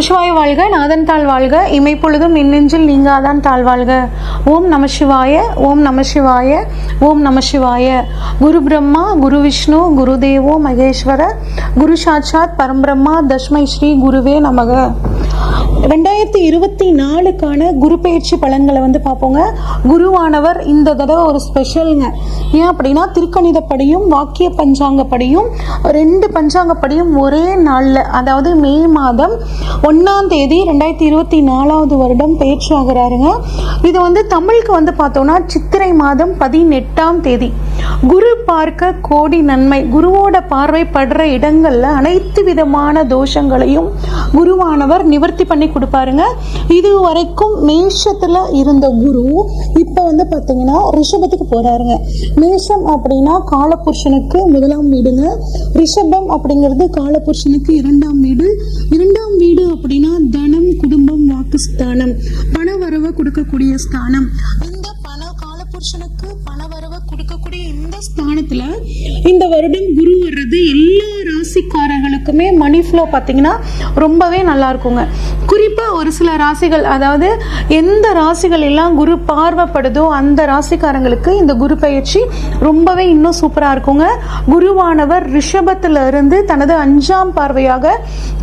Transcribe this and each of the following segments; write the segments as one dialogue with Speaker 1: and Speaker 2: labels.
Speaker 1: நமசிவாய வாழ்க, நாதன் தாழ் வாழ்க, இமைப்பொழுதும் மின்னெஞ்சில் நீங்காதான் தாழ் வாழ்க. ஓம் நம சிவாய, ஓம் நம சிவாய, ஓம் நம சிவாய. குரு பிரம்மா, குரு விஷ்ணு, குரு தேவோ மகேஸ்வர, குரு சாட்சாத் பரம்பிரம்மா, தஸ்மை ஸ்ரீ குருவே நமக. 2024க்கான குரு பயிற்சி பலன்களை பார்ப்போங்க. குருவானவர் இந்த தடவை ஒரு ஸ்பெஷலுங்க. ஏன் அப்படின்னா, திருக்கணிதப்படியும் வாக்கிய பஞ்சாங்கப்படியும் 2 பஞ்சாங்கப்படியும் ஒரே நாளில், அதாவது மே மாதம் 1ஆம் தேதி 2024 வருடம் பயிற்சி ஆகிறாருங்க. இது தமிழுக்கு பார்த்தோம்னா சித்திரை மாதம் 18ஆம் தேதி. குரு பார்க்க கோடி நன்மை. குருவோட பார்வை படுற இடங்கள்ல அனைத்து விதமான தோஷங்களையும் குருவானவர் நிவர்த்தி பண்ணி கொடுப்பாருங்க. இது வரைக்கும் மேஷத்துல இருந்த குரு இப்ப பாத்தீங்கன்னா ரிஷபத்துக்கு போறாருங்க. மேஷம் அப்படின்னா காலபுருஷனுக்கு 1ஆம் வீடுங்க. ரிஷபம் அப்படிங்கிறது காலபுருஷனுக்கு 2ஆம் வீடு. 2ஆம் வீடு அப்படின்னா தனம், குடும்பம், வாக்குஸ்தானம், பண வரவை கொடுக்கக்கூடிய ஸ்தானம். இந்த காலபுருஷனுக்கு பண வரவை கொடுக்கக்கூடிய இந்த ஸ்தானத்துல இந்த வருடம் குரு வர்றது எல்லா ராசிக்காரர்களுக்குமே மணி ஃப்ளோ பார்த்தீங்கன்னா ரொம்பவே நல்லா இருக்குங்க. குறிப்பா ஒரு சில ராசிகள், அதாவது எந்த ராசிகள் எல்லாம் குரு பார்வைப்படுதோ அந்த ராசிக்காரங்களுக்கு இந்த குரு பயிற்சி ரொம்பவே இன்னும் சூப்பரா இருக்குங்க. குருவானவர் ரிஷபத்துல இருந்து தனது 5ஆம் பார்வையாக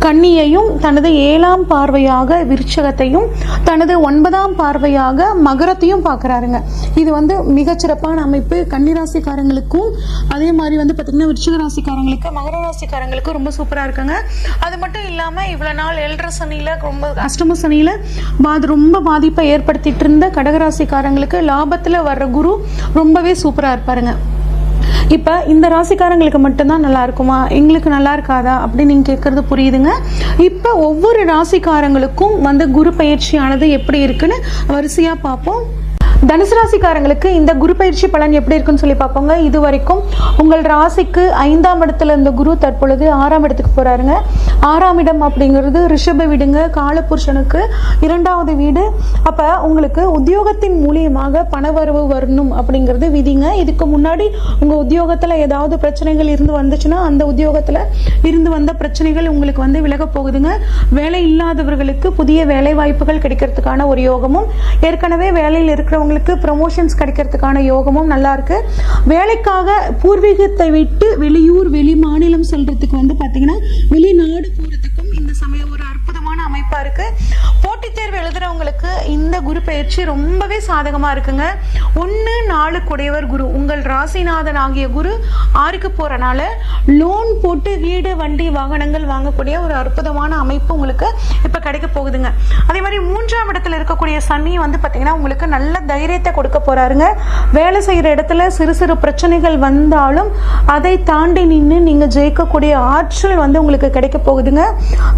Speaker 1: கன்னியையும், தனது 7ஆம் பார்வையாக விருச்சகத்தையும், தனது 9ஆம் பார்வையாக மகரத்தையும் பார்க்கிறாருங்க. இது மிகச்சிறப்பான அமைப்பு. கன்னிராசிக்காரங்களுக்கும் அதே மாதிரி பார்த்தீங்கன்னா விருச்சிக ராசிக்காரங்களுக்கு, மகர ராசிக்காரங்களுக்கு ரொம்ப சூப்பரா இருக்குங்க. அது மட்டும் இல்லாம இவ்வளவு நாள் 7.5 சனியில, ரொம்ப அஷ்டம சனியில ரொம்ப பாதிப்பை ஏற்படுத்திட்டு இருந்த கடகராசிக்காரங்களுக்கு லாபத்துல வர்ற குரு ரொம்பவே சூப்பரா இருப்பாருங்க. இப்ப இந்த ராசிக்காரங்களுக்கு மட்டும்தான் நல்லா இருக்குமா, எங்களுக்கு நல்லா இருக்காதா அப்படின்னு நீங்க கேட்கறது புரியுதுங்க. இப்ப ஒவ்வொரு ராசிக்காரங்களுக்கும் குரு பயிற்சியானது எப்படி இருக்குன்னு வரிசையா பார்ப்போம். தனுசு ராசிக்காரங்களுக்கு இந்த குரு பயிற்சி பலன் எப்படி இருக்குன்னு சொல்லி பார்ப்போங்க. இது வரைக்கும் உங்கள் ராசிக்கு 5ஆம் இடத்துல இருந்த குரு தற்பொழுது 6ஆம் இடத்துக்கு போறாருங்க. 6ஆம் இடம் அப்படிங்கிறது ரிஷப வீடுங்க, காலபுருஷனுக்கு 2ஆவது வீடு. அப்ப உங்களுக்கு உத்தியோகத்தின் மூலியமாக பணவரவு வரணும் அப்படிங்கிறது விதிங்க. இதுக்கு முன்னாடி உங்க உத்தியோகத்துல ஏதாவது பிரச்சனைகள் இருந்து வந்துச்சுன்னா அந்த உத்தியோகத்துல இருந்து வந்த பிரச்சனைகள் உங்களுக்கு விலக போகுதுங்க. வேலை இல்லாதவர்களுக்கு புதிய வேலை வாய்ப்புகள் கிடைக்கிறதுக்கான ஒரு யோகமும், ஏற்கனவே வேலையில் இருக்கிறவங்க ப்ரமோஷன்ஸ் கிடைக்கிறதுக்கான யோகமும் நல்லா இருக்கு. வேலைக்காக பூர்வீகத்தை விட்டு வெளியூர், வெளி மாநிலம் செல்றதுக்கு பாத்தீங்கன்னா வெளிநாடு போறதுக்கும் இந்த சமயம் ஒரு அற்புதமான அமைப்பா இருக்கு. போட்டித் தேர்வு எழுதுறவங்களுக்கு இந்த குரு பயிற்சி ரொம்பவே சாதகமா இருக்குங்க. 1-4 குடையவர் குரு, உங்கள் ராசிநாதன் ஆகிய குரு 6க்கு போறனால லோன் போட்டு வீடு, வண்டி, வாகனங்கள் வாங்கக்கூடிய ஒரு அற்புதமான அமைப்பு உங்களுக்கு இப்ப கிடைக்க போகுதுங்க. அதே மாதிரி 3ஆம் இடத்துல இருக்கக்கூடிய சனி பாத்தீங்கன்னா உங்களுக்கு நல்ல தைரியத்தை கொடுக்க போறாருங்க. வேலை செய்யற இடத்துல சிறு சிறு பிரச்சனைகள் வந்தாலும் அதை தாண்டி நின்று நீங்க ஜெயிக்கக்கூடிய ஆற்றல் உங்களுக்கு கிடைக்க போகுதுங்க.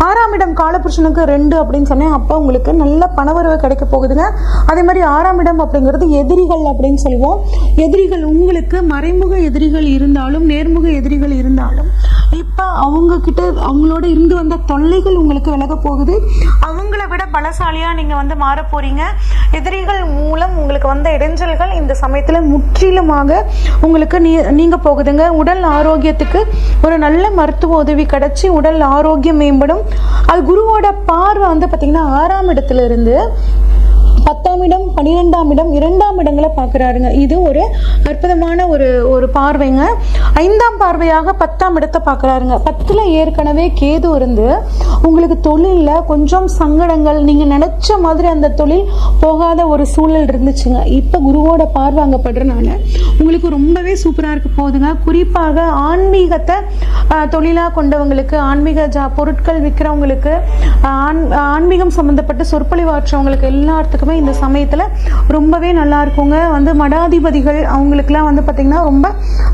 Speaker 1: 6ஆம் இடம் காலபுருஷனுக்கு 2 அப்படின்னு சொன்னேன். அப்ப உங்களுக்கு நல்ல பணவரவு கிடைக்க போகுதுங்க. அதே மாதிரி 6ஆம் இடம் அப்படிங்கிறது எதிரிகள் அப்படின்னு சொல்லுவோம். எதிரிகள் உங்களுக்கு மறைமுக எதிரிகள் இருந்தாலும், நேர்முக எதிரிகள் இருந்தாலும், இப்ப அவங்க கிட்ட அவங்களோட இருந்து வந்த தொல்லைகள் உங்களுக்கு விலக போகுது. அவங்கள விட பலசாலியா நீங்க மாற போறீங்க. எதிரிகள் மூலம் உங்களுக்கு வந்த இடைஞ்சல்கள் இந்த சமயத்துல முற்றிலுமாக உங்களுக்கு நீங்க போகுதுங்க. உடல் ஆரோக்கியத்துக்கு ஒரு நல்ல மருத்துவ உதவி கிடைச்சி உடல் ஆரோக்கியம் மேம்படும். அது குருவோட பார்வை பாத்தீங்கன்னா 6ஆம் இடத்துல இருந்து 10ஆம் இடம், 12ஆம் இடம், 2ஆம் இடங்களை பார்க்கிறாருங்க. இது ஒரு அற்புதமான ஒரு பார்வைங்க. 5ஆம் பார்வையாக 10ஆம் இடத்தை பார்க்கிறாருங்க. 10ல ஏற்கனவே கேது இருந்து உங்களுக்கு தொழில்ல கொஞ்சம் சங்கடங்கள், நீங்க நினைச்ச மாதிரி அந்த தொழில் போகாத ஒரு சூழல் இருந்துச்சுங்க. இப்ப குருவோட பார்வை அங்க படுறதுனால உங்களுக்கு ரொம்பவே சூப்பரா இருக்க போகுதுங்க. குறிப்பாக ஆன்மீகத்தை தொழிலா கொண்டவங்களுக்கு, ஆன்மீக பொருட்கள் விற்கிறவங்களுக்கு, ஆன்மீகம் சம்பந்தப்பட்ட சொற்பொழிவாற்றவங்களுக்கு எல்லாத்துக்குமே இந்த சமயத்துல ரொம்பவே நல்லா இருக்குங்க. மடாதிபதிகள் அவங்களுக்குலாம் பாத்தீங்கன்னா ரொம்ப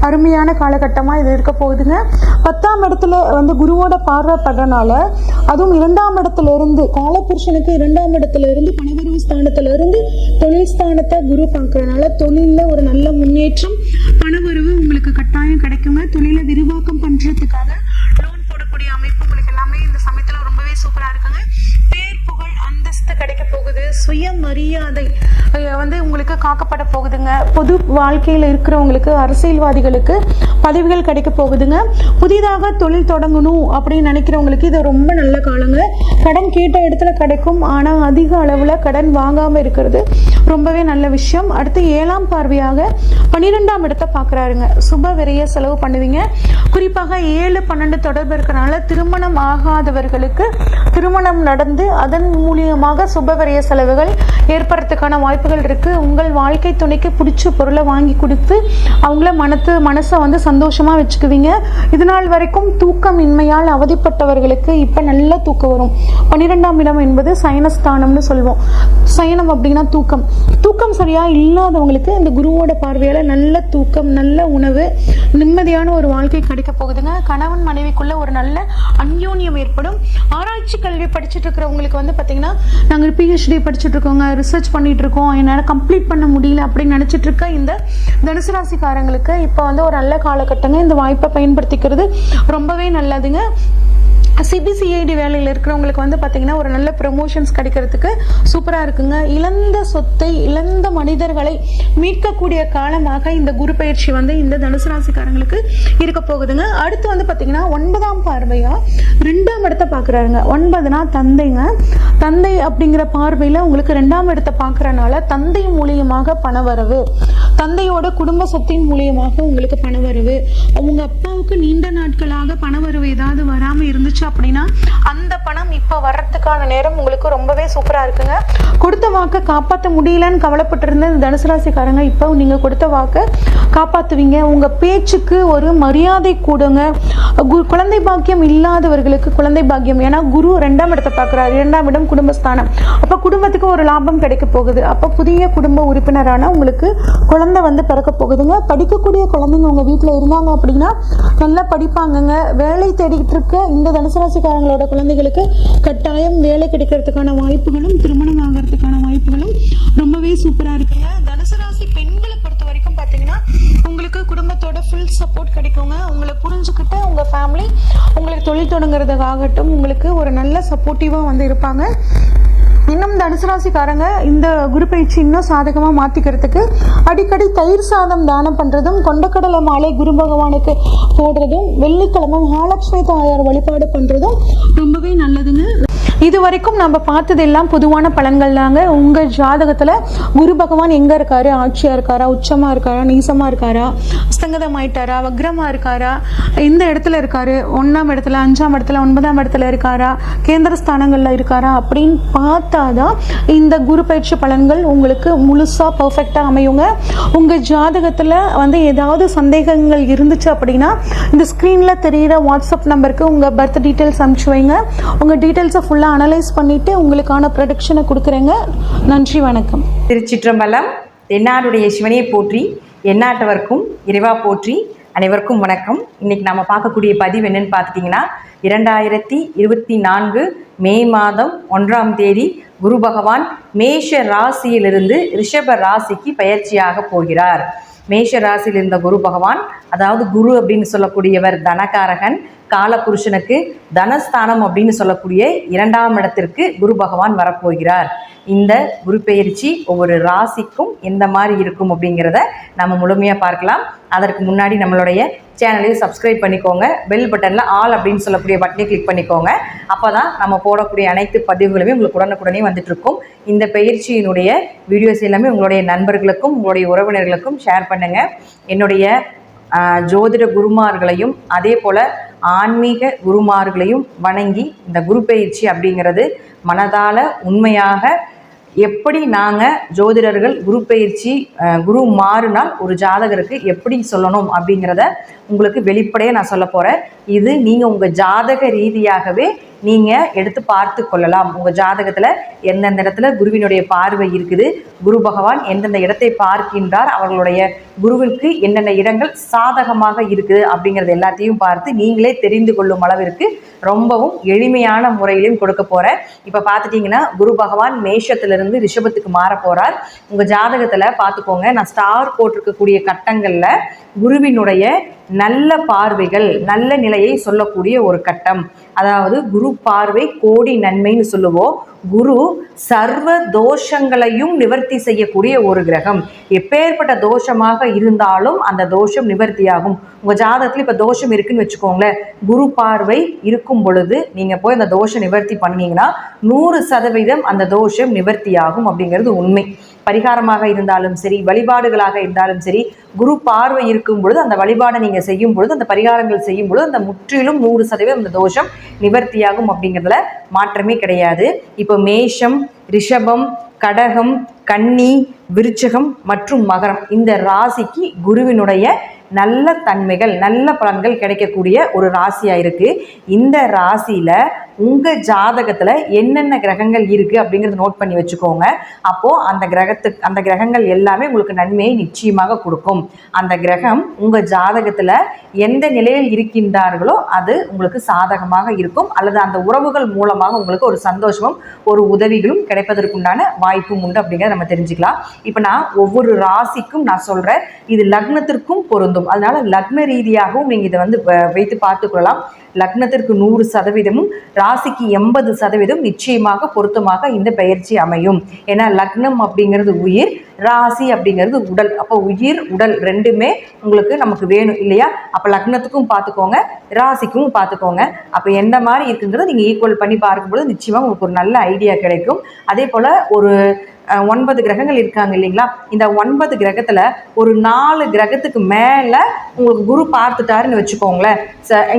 Speaker 1: அருமையான காலகட்டமா இது இருக்க போகுதுங்க. 10ஆம் இடத்துல குருவோட பார்வை படுறனால, அதுவும் 2ஆம் இடத்துல இருந்து காலபுருஷனுக்கு 2ஆம் இடத்துல இருந்து பணவரவு ஸ்தானத்துல இருந்து தொழில் ஸ்தானத்தை குரு பார்க்கறதுனால தொழில்ல ஒரு நல்ல முன்னேற்றம், பணவரவு உங்களுக்கு கட்டாயம் கிடைக்குங்க. தொழிலை விரிவாக்கம் பண்றதுக்காக லோன் போடக்கூடிய அமைப்பு உங்களுக்கு எல்லாமே இந்த சமயத்துல ரொம்பவே சூப்பரா இருக்குங்க. பேர், புகழ், அந்தஸ்து கிடைக்க போகுது. சுயமரியாதை வந்து உங்களுக்கு காக்கப்பட போகுதுங்க. பொது வாழ்க்கையில் இருக்கிறவங்களுக்கு, அரசியல்வாதிகளுக்கு பதவிகள் கிடைக்க போகுதுங்க. புதிதாக தொழில் தொடங்கணும் அப்படின்னு நினைக்கிறவங்களுக்கு இது ரொம்ப நல்ல காலங்க. கடன் கேட்ட இடத்துல கிடைக்கும், ஆனால் அதிக அளவில் கடன் வாங்காமல் இருக்கிறது ரொம்பவே நல்ல விஷயம். அடுத்து 7ஆம் பார்வையாக 12ஆம் இடத்தை பார்க்குறாருங்க. சுப விரைய செலவு பண்ணுவீங்க. குறிப்பாக 7-12 தொடர்பு இருக்கிறனால திருமணம் ஆகாதவர்களுக்கு திருமணம் நடந்து அதன் மூலியமாக சுப விரைய செலவுகள் ஏற்படுறதுக்கான வாய்ப்புகள் இருக்கு. உங்கள் வாழ்க்கை துணைக்கு பிடிச்ச பொருளை வாங்கி கொடுத்து அவங்கள மனசை வந்து சந்தோஷமா வச்சுக்குவீங்க. இதனால் வரைக்கும் தூக்கமின்மையால் அவதிப்பட்டவர்களுக்கு இப்ப நல்ல தூக்கம் வரும். 12ஆம் இடம் என்பது சயனஸ்தானம்னு சொல்லுவோம். சயனம் அப்படின்னா தூக்கம். தூக்கம் சரியா இல்லாதவங்களுக்கு இந்த குருவோட பார்வையால நல்ல தூக்கம், நல்ல உணவு, நிம்மதியான ஒரு வாழ்க்கை கிடைக்க போகுதுங்க. கணவன் மனைவிக்குள்ள ஒரு நல்ல அந்யோன்யம் ஏற்படும். ஆராய்ச்சி கல்வி படிச்சுட்டு இருக்கிறவங்களுக்கு வந்து பாத்தீங்கன்னா, நாங்கள் PhD படிச்சுட்டு இருக்கோங்க, ரிசர்ச் பண்ணிட்டு இருக்கோம், என்னால் கம்ப்ளீட் பண்ண முடியல அப்படின்னு நினைச்சிட்டு இருக்க இந்த தனுசு ராசிக்காரங்களுக்கு இப்போ வந்து ஒரு நல்ல காலகட்டங்க. இந்த வாய்ப்பை பயன்படுத்திக்கிறது ரொம்பவே நல்லதுங்க. CBCID வேலையில் இருக்கிறவங்களுக்கு வந்து பார்த்தீங்கன்னா ஒரு நல்ல ப்ரமோஷன்ஸ் கிடைக்கிறதுக்கு சூப்பராக இருக்குங்க. இழந்த சொத்தை, இழந்த மனிதர்களை மீட்கக்கூடிய காலமாக இந்த குரு பயிற்சி வந்து இந்த தனுசு ராசிக்காரங்களுக்கு இருக்க போகுதுங்க. அடுத்து வந்து பார்த்தீங்கன்னா 9ஆம் பார்வையா 2ஆம் இடத்தை பார்க்குறாருங்க. 9னா தந்தைங்க. தந்தை அப்படிங்கிற பார்வையில் உங்களுக்கு 2ஆம் இடத்தை பார்க்குறனால தந்தை மூலியமாக பணவரவு, தந்தையோட குடும்ப சொத்தின் மூலியமாக உங்களுக்கு பணவரவு, அவங்க அப்பாவுக்கு நீண்ட நாட்களாக பணவரவு ஏதாவது வராமல் இருந்துச்சு அப்படின்னா அந்த பணம் இப்ப வர்றதுக்கான நேரம் உங்களுக்கு ரொம்பவே சூப்பரா இருக்குங்க. கொடுத்த வாக்கை காப்பாற்ற முடியலன்னு கவலைப்பட்டு இருந்த தனுசு ராசிக்காரங்க இப்போ நீங்க கொடுத்த வாக்கை காப்பாத்துவீங்க. உங்க பேச்சுக்கு ஒரு மரியாதை கூடுங்க. குழந்தை பாக்கியம் இல்லாதவர்களுக்கு குழந்தை பாக்கியம், ஏன்னா குரு 2ஆம் இடத்தை பார்க்கிறாரு. 2ஆம் இடம் குடும்பஸ்தானம். அப்ப குடும்பத்துக்கு ஒரு லாபம் கிடைக்க போகுது. அப்ப புதிய குடும்ப உறுப்பினரான உங்களுக்கு குழந்தை வந்து பிறக்க போகுதுங்க. படிக்கக்கூடிய குழந்தைங்க உங்க வீட்டுல இருந்தாங்க அப்படின்னா நல்லா படிப்பாங்கங்க. வேலை தேடிக்கிட்டு இருக்க இந்த தனுசு ராசிக்காரங்களோட குழந்தைகளுக்கு கட்டாயம் வேலை கிடைக்கிறதுக்கான வாய்ப்புகளும் திருமணம் ஆகிறதுக்கான வாய்ப்புகளும் ரொம்பவே சூப்பரா இருக்குங்க. தனுசு ராசி பெண்களை பொறுத்த வரைக்கும் பாத்தீங்கன்னா உங்களுக்கு குடும்பத்தோட ஃபுல் சப்போர்ட் கிடைக்குங்க. உங்களை புரிஞ்சுக்கிட்டு உங்க ஃபேமிலி உங்களுக்கு தொழில் தொடங்குறதுக்காகட்டும் உங்களுக்கு ஒரு நல்ல சப்போர்ட்டிவா வந்து இருப்பாங்க. இன்னும் தனுசு ராசிக்காரங்க இந்த குரு பயிற்சி இன்னும் சாதகமா மாத்திக்கிறதுக்கு அடிக்கடி தயிர் சாதம் தானம் பண்றதும், கொண்டக்கடலை மாலை குரு பகவானுக்கு போடுறதும், வெள்ளிக்கிழமை மகாலட்சுமி தாயார் வழிபாடு பண்றதும் ரொம்பவே நல்லதுங்க. இது வரைக்கும் நம்ம பார்த்தது எல்லாம் பொதுவான பலன்கள் தாங்க. உங்க ஜாதகத்துல குரு பகவான் எங்க இருக்காரு, ஆட்சியா இருக்காரா, உச்சமா இருக்காரா, நீசமா இருக்காரா, ஸ்தங்கதம் ஆயிட்டாரா, வக்ரமா இருக்காரா, எந்த இடத்துல இருக்காரு, 1ஆம் இடத்துல, 5ஆம் இடத்துல, 9ஆம் இடத்துல இருக்காரா, கேந்திர ஸ்தானங்கள்ல இருக்காரா அப்படின்னு பார்த்தாதான் இந்த குரு பயிற்சி பலன்கள் உங்களுக்கு முழுசா பர்ஃபெக்டா அமையுங்க. உங்க ஜாதகத்துல வந்து ஏதாவது சந்தேகங்கள் இருந்துச்சு அப்படின்னா இந்த ஸ்கிரீன்ல தெரியுற வாட்ஸ்அப் நம்பருக்கு உங்க பர்த் டீட்டெயில்ஸ் அனுப்பிச்சு வைங்க. உங்க டீட்டெயில்ஸை ஃபுல்லா அனலைஸ் பண்ணிட்டு உங்களுக்கான ப்ரொடக்ஷனை கொடுக்குறேங்க. நன்றி, வணக்கம்.
Speaker 2: திருச்சிற்றம்பலம். தென்னாடுடைய சிவனையை போற்றி, எந்நாட்டவர்க்கும் இறைவா போற்றி. அனைவருக்கும் வணக்கம். இன்னைக்கு நம்ம பார்க்கக்கூடிய பதிவு என்னன்னு பார்த்துட்டிங்கன்னா, 2024 மே மாதம் 1ஆம் தேதி குரு பகவான் மேஷ ராசியிலிருந்து ரிஷப ராசிக்கு பயிற்சியாக போகிறார். மேஷ ராசியில் இருந்த குரு பகவான், அதாவது குரு அப்படின்னு சொல்லக்கூடியவர் தனகாரகன், காலபுருஷனுக்கு தனஸ்தானம் அப்படின்னு சொல்லக்கூடிய 2ஆம் இடத்திற்கு குரு பகவான் வரப்போகிறார். இந்த குரு பெயர்ச்சி ஒவ்வொரு ராசிக்கும் எந்த மாதிரி இருக்கும் அப்படிங்கிறத நம்ம முழுமையாக பார்க்கலாம். அதற்கு முன்னாடி நம்மளுடைய சேனலையும் சப்ஸ்கிரைப் பண்ணிக்கோங்க. பெல் பட்டனில் ஆல் அப்படின்னு சொல்லக்கூடிய பட்டனை கிளிக் பண்ணிக்கோங்க. அப்போ தான் நம்ம போடக்கூடிய அனைத்து பதிவுகளுமே உங்களுக்கு உடனுக்குடனே வந்துட்டுருக்கும். இந்த பயிற்சியினுடைய வீடியோஸ் எல்லாமே உங்களுடைய நண்பர்களுக்கும் உங்களுடைய உறவினர்களுக்கும் ஷேர் பண்ணுங்கள். என்னுடைய ஜோதிட குருமார்களையும் அதே போல் ஆன்மீக குருமார்களையும் வணங்கி இந்த குரு பயிற்சி அப்படிங்கிறது மனதால் உண்மையாக எப்படி நாங்கள் ஜோதிடர்கள் குரு பயிற்சி குரு மாறினால் ஒரு ஜாதகருக்கு எப்படி சொல்லணும் அப்படிங்கிறத உங்களுக்கு வெளிப்படையாக நான் சொல்ல போகிறேன். இது நீங்கள் உங்கள் ஜாதக ரீதியாகவே நீங்கள் எடுத்து பார்த்து கொள்ளலாம். உங்கள் ஜாதகத்தில் எந்தெந்த இடத்துல குருவினுடைய பார்வை இருக்குது, குரு பகவான் எந்தெந்த இடத்தை பார்க்கின்றார், அவர்களுடைய குருவிற்கு என்னென்ன இடங்கள் சாதகமாக இருக்குது அப்படிங்கிறது எல்லாத்தையும் பார்த்து நீங்களே தெரிந்து கொள்ளும் அளவிற்கு ரொம்பவும் எளிமையான முறையிலையும் கொடுக்க போகிறேன். இப்போ பார்த்துட்டிங்கன்னா குரு பகவான் மேஷத்திலிருந்து ரிஷபத்துக்கு மாற போகிறார். உங்கள் ஜாதகத்தில் பார்த்துக்கோங்க, நான் ஸ்டார் போட்டிருக்கக்கூடிய கட்டங்களில் குருவினுடைய நல்ல பார்வைகள், நல்ல நிலையை சொல்லக்கூடிய ஒரு கட்டம். அதாவது குரு பார்வை கோடி நன்மைன்னு சொல்லுவோம். குரு சர்வ தோஷங்களையும் நிவர்த்தி செய்யக்கூடிய ஒரு கிரகம். எப்பேற்பட்ட தோஷமாக இருந்தாலும் அந்த தோஷம் நிவர்த்தியாகும். உங்கள் ஜாதகத்தில் இப்போ தோஷம் இருக்குன்னு வச்சுக்கோங்களேன், குரு பார்வை இருக்கும் பொழுது நீங்கள் போய் அந்த தோஷம் நிவர்த்தி பண்ணீங்கன்னா 100% அந்த தோஷம் நிவர்த்தியாகும் அப்படிங்கிறது உண்மை. பரிகாரமாக இருந்தாலும் சரி, வழிபாடுகளாக இருந்தாலும் சரி, குரு பார்வை இருக்கும் பொழுது அந்த வழிபாடை நீங்கள் செய்யும் பொழுது, அந்த பரிகாரங்கள் செய்யும் பொழுது அந்த முற்றிலும் 100% அந்த தோஷம் நிவர்த்தியாகும் அப்படிங்கிறதுல மாற்றமே கிடையாது. இப்போ மேஷம், ரிஷபம், கடகம், கன்னி, விருச்சகம் மற்றும் மகரம் இந்த ராசிக்கு குருவினுடைய நல்ல தன்மைகள், நல்ல பலன்கள் கிடைக்கக்கூடிய ஒரு ராசியாக இருக்குது. இந்த ராசியில் உங்கள் ஜாதகத்தில் என்னென்ன கிரகங்கள் இருக்குது அப்படிங்கிறத நோட் பண்ணி வச்சுக்கோங்க. அப்போது அந்த கிரகங்கள் எல்லாமே உங்களுக்கு நன்மையை நிச்சயமாக கொடுக்கும். அந்த கிரகம் உங்கள் ஜாதகத்தில் எந்த நிலையில் இருக்கின்றார்களோ அது உங்களுக்கு சாதகமாக இருக்கும், அல்லது அந்த உறவுகள் மூலமாக உங்களுக்கு ஒரு சந்தோஷமும் ஒரு உதவிகளும் கிடைப்பதற்குண்டான வாய்ப்பும் உண்டு அப்படிங்கிறத நம்ம தெரிஞ்சுக்கலாம். இப்போ நான் ஒவ்வொரு ராசிக்கும் நான் சொல்கிறேன், இது லக்னத்திற்கும் பொருந்தும். அதனால லக்ன ரீதியாகவும் நீங்கள் இதை வைத்து பார்த்துக்கொள்ளலாம். லக்னத்திற்கு 100%, ராசிக்கு 80% நிச்சயமாக பொருத்தமாக இந்த பயிற்சி அமையும். ஏன்னா லக்னம் அப்படிங்கிறது உயிர், ராசி அப்படிங்கிறது உடல். அப்போ உயிர் உடல் ரெண்டுமே உங்களுக்கு நமக்கு வேணும் இல்லையா? அப்போ லக்னத்துக்கும் பார்த்துக்கோங்க, ராசிக்கும் பார்த்துக்கோங்க. அப்போ எந்த மாதிரி இருக்குங்கிறத நீங்கள் ஈக்குவல் பண்ணி பார்க்கும்போது நிச்சயமாக உங்களுக்கு ஒரு நல்ல ஐடியா கிடைக்கும். அதே போல் ஒரு 9 கிரகங்கள் இருக்காங்க இல்லைங்களா? இந்த 9 கிரகத்தில் ஒரு 4 கிரகத்துக்கு மேலே உங்களுக்கு குரு பார்த்துட்டாருன்னு வச்சுக்கோங்களேன்.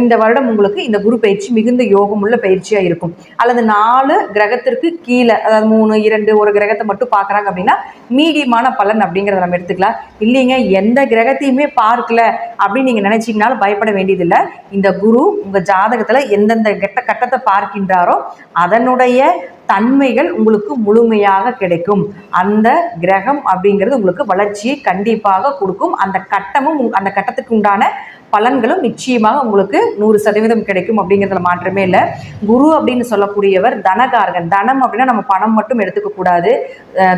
Speaker 2: இந்த வருடம் உங்களுக்கு இந்த குரு பயிற்சி மிகுந்த யோகம் உள்ள பயிற்சியாக இருக்கும். அல்லது 4 கிரகத்திற்கு கீழே, அதாவது 3, 2 ஒரு கிரகத்தை மட்டும் பார்க்குறாங்க அப்படின்னா மீடியமான பலன் அப்படிங்கிறத நம்ம எடுத்துக்கலாம். இல்லைங்க எந்த கிரகத்தையுமே பார்க்கல அப்படின்னு நீங்கள் நினச்சிங்கனாலும் பயப்பட வேண்டியதில்லை. இந்த குரு உங்கள் ஜாதகத்தில் எந்தெந்த கட்டத்தை பார்க்கின்றாரோ அதனுடைய தன்மைகள் உங்களுக்கு முழுமையாக கிடைக்கும். அந்த கிரகம் அப்படிங்கிறது உங்களுக்கு வளர்ச்சியை கண்டிப்பாக கொடுக்கும். அந்த கட்டத்துக்கு உண்டான பலன்களும் நிச்சயமாக உங்களுக்கு 100% கிடைக்கும் அப்படிங்கிறதுல மாற்றமே இல்லை. குரு அப்படின்னு சொல்லக்கூடியவர் தனகாரகன். தனம் அப்படின்னா நம்ம பணம் மட்டும் எடுத்துக்க கூடாது.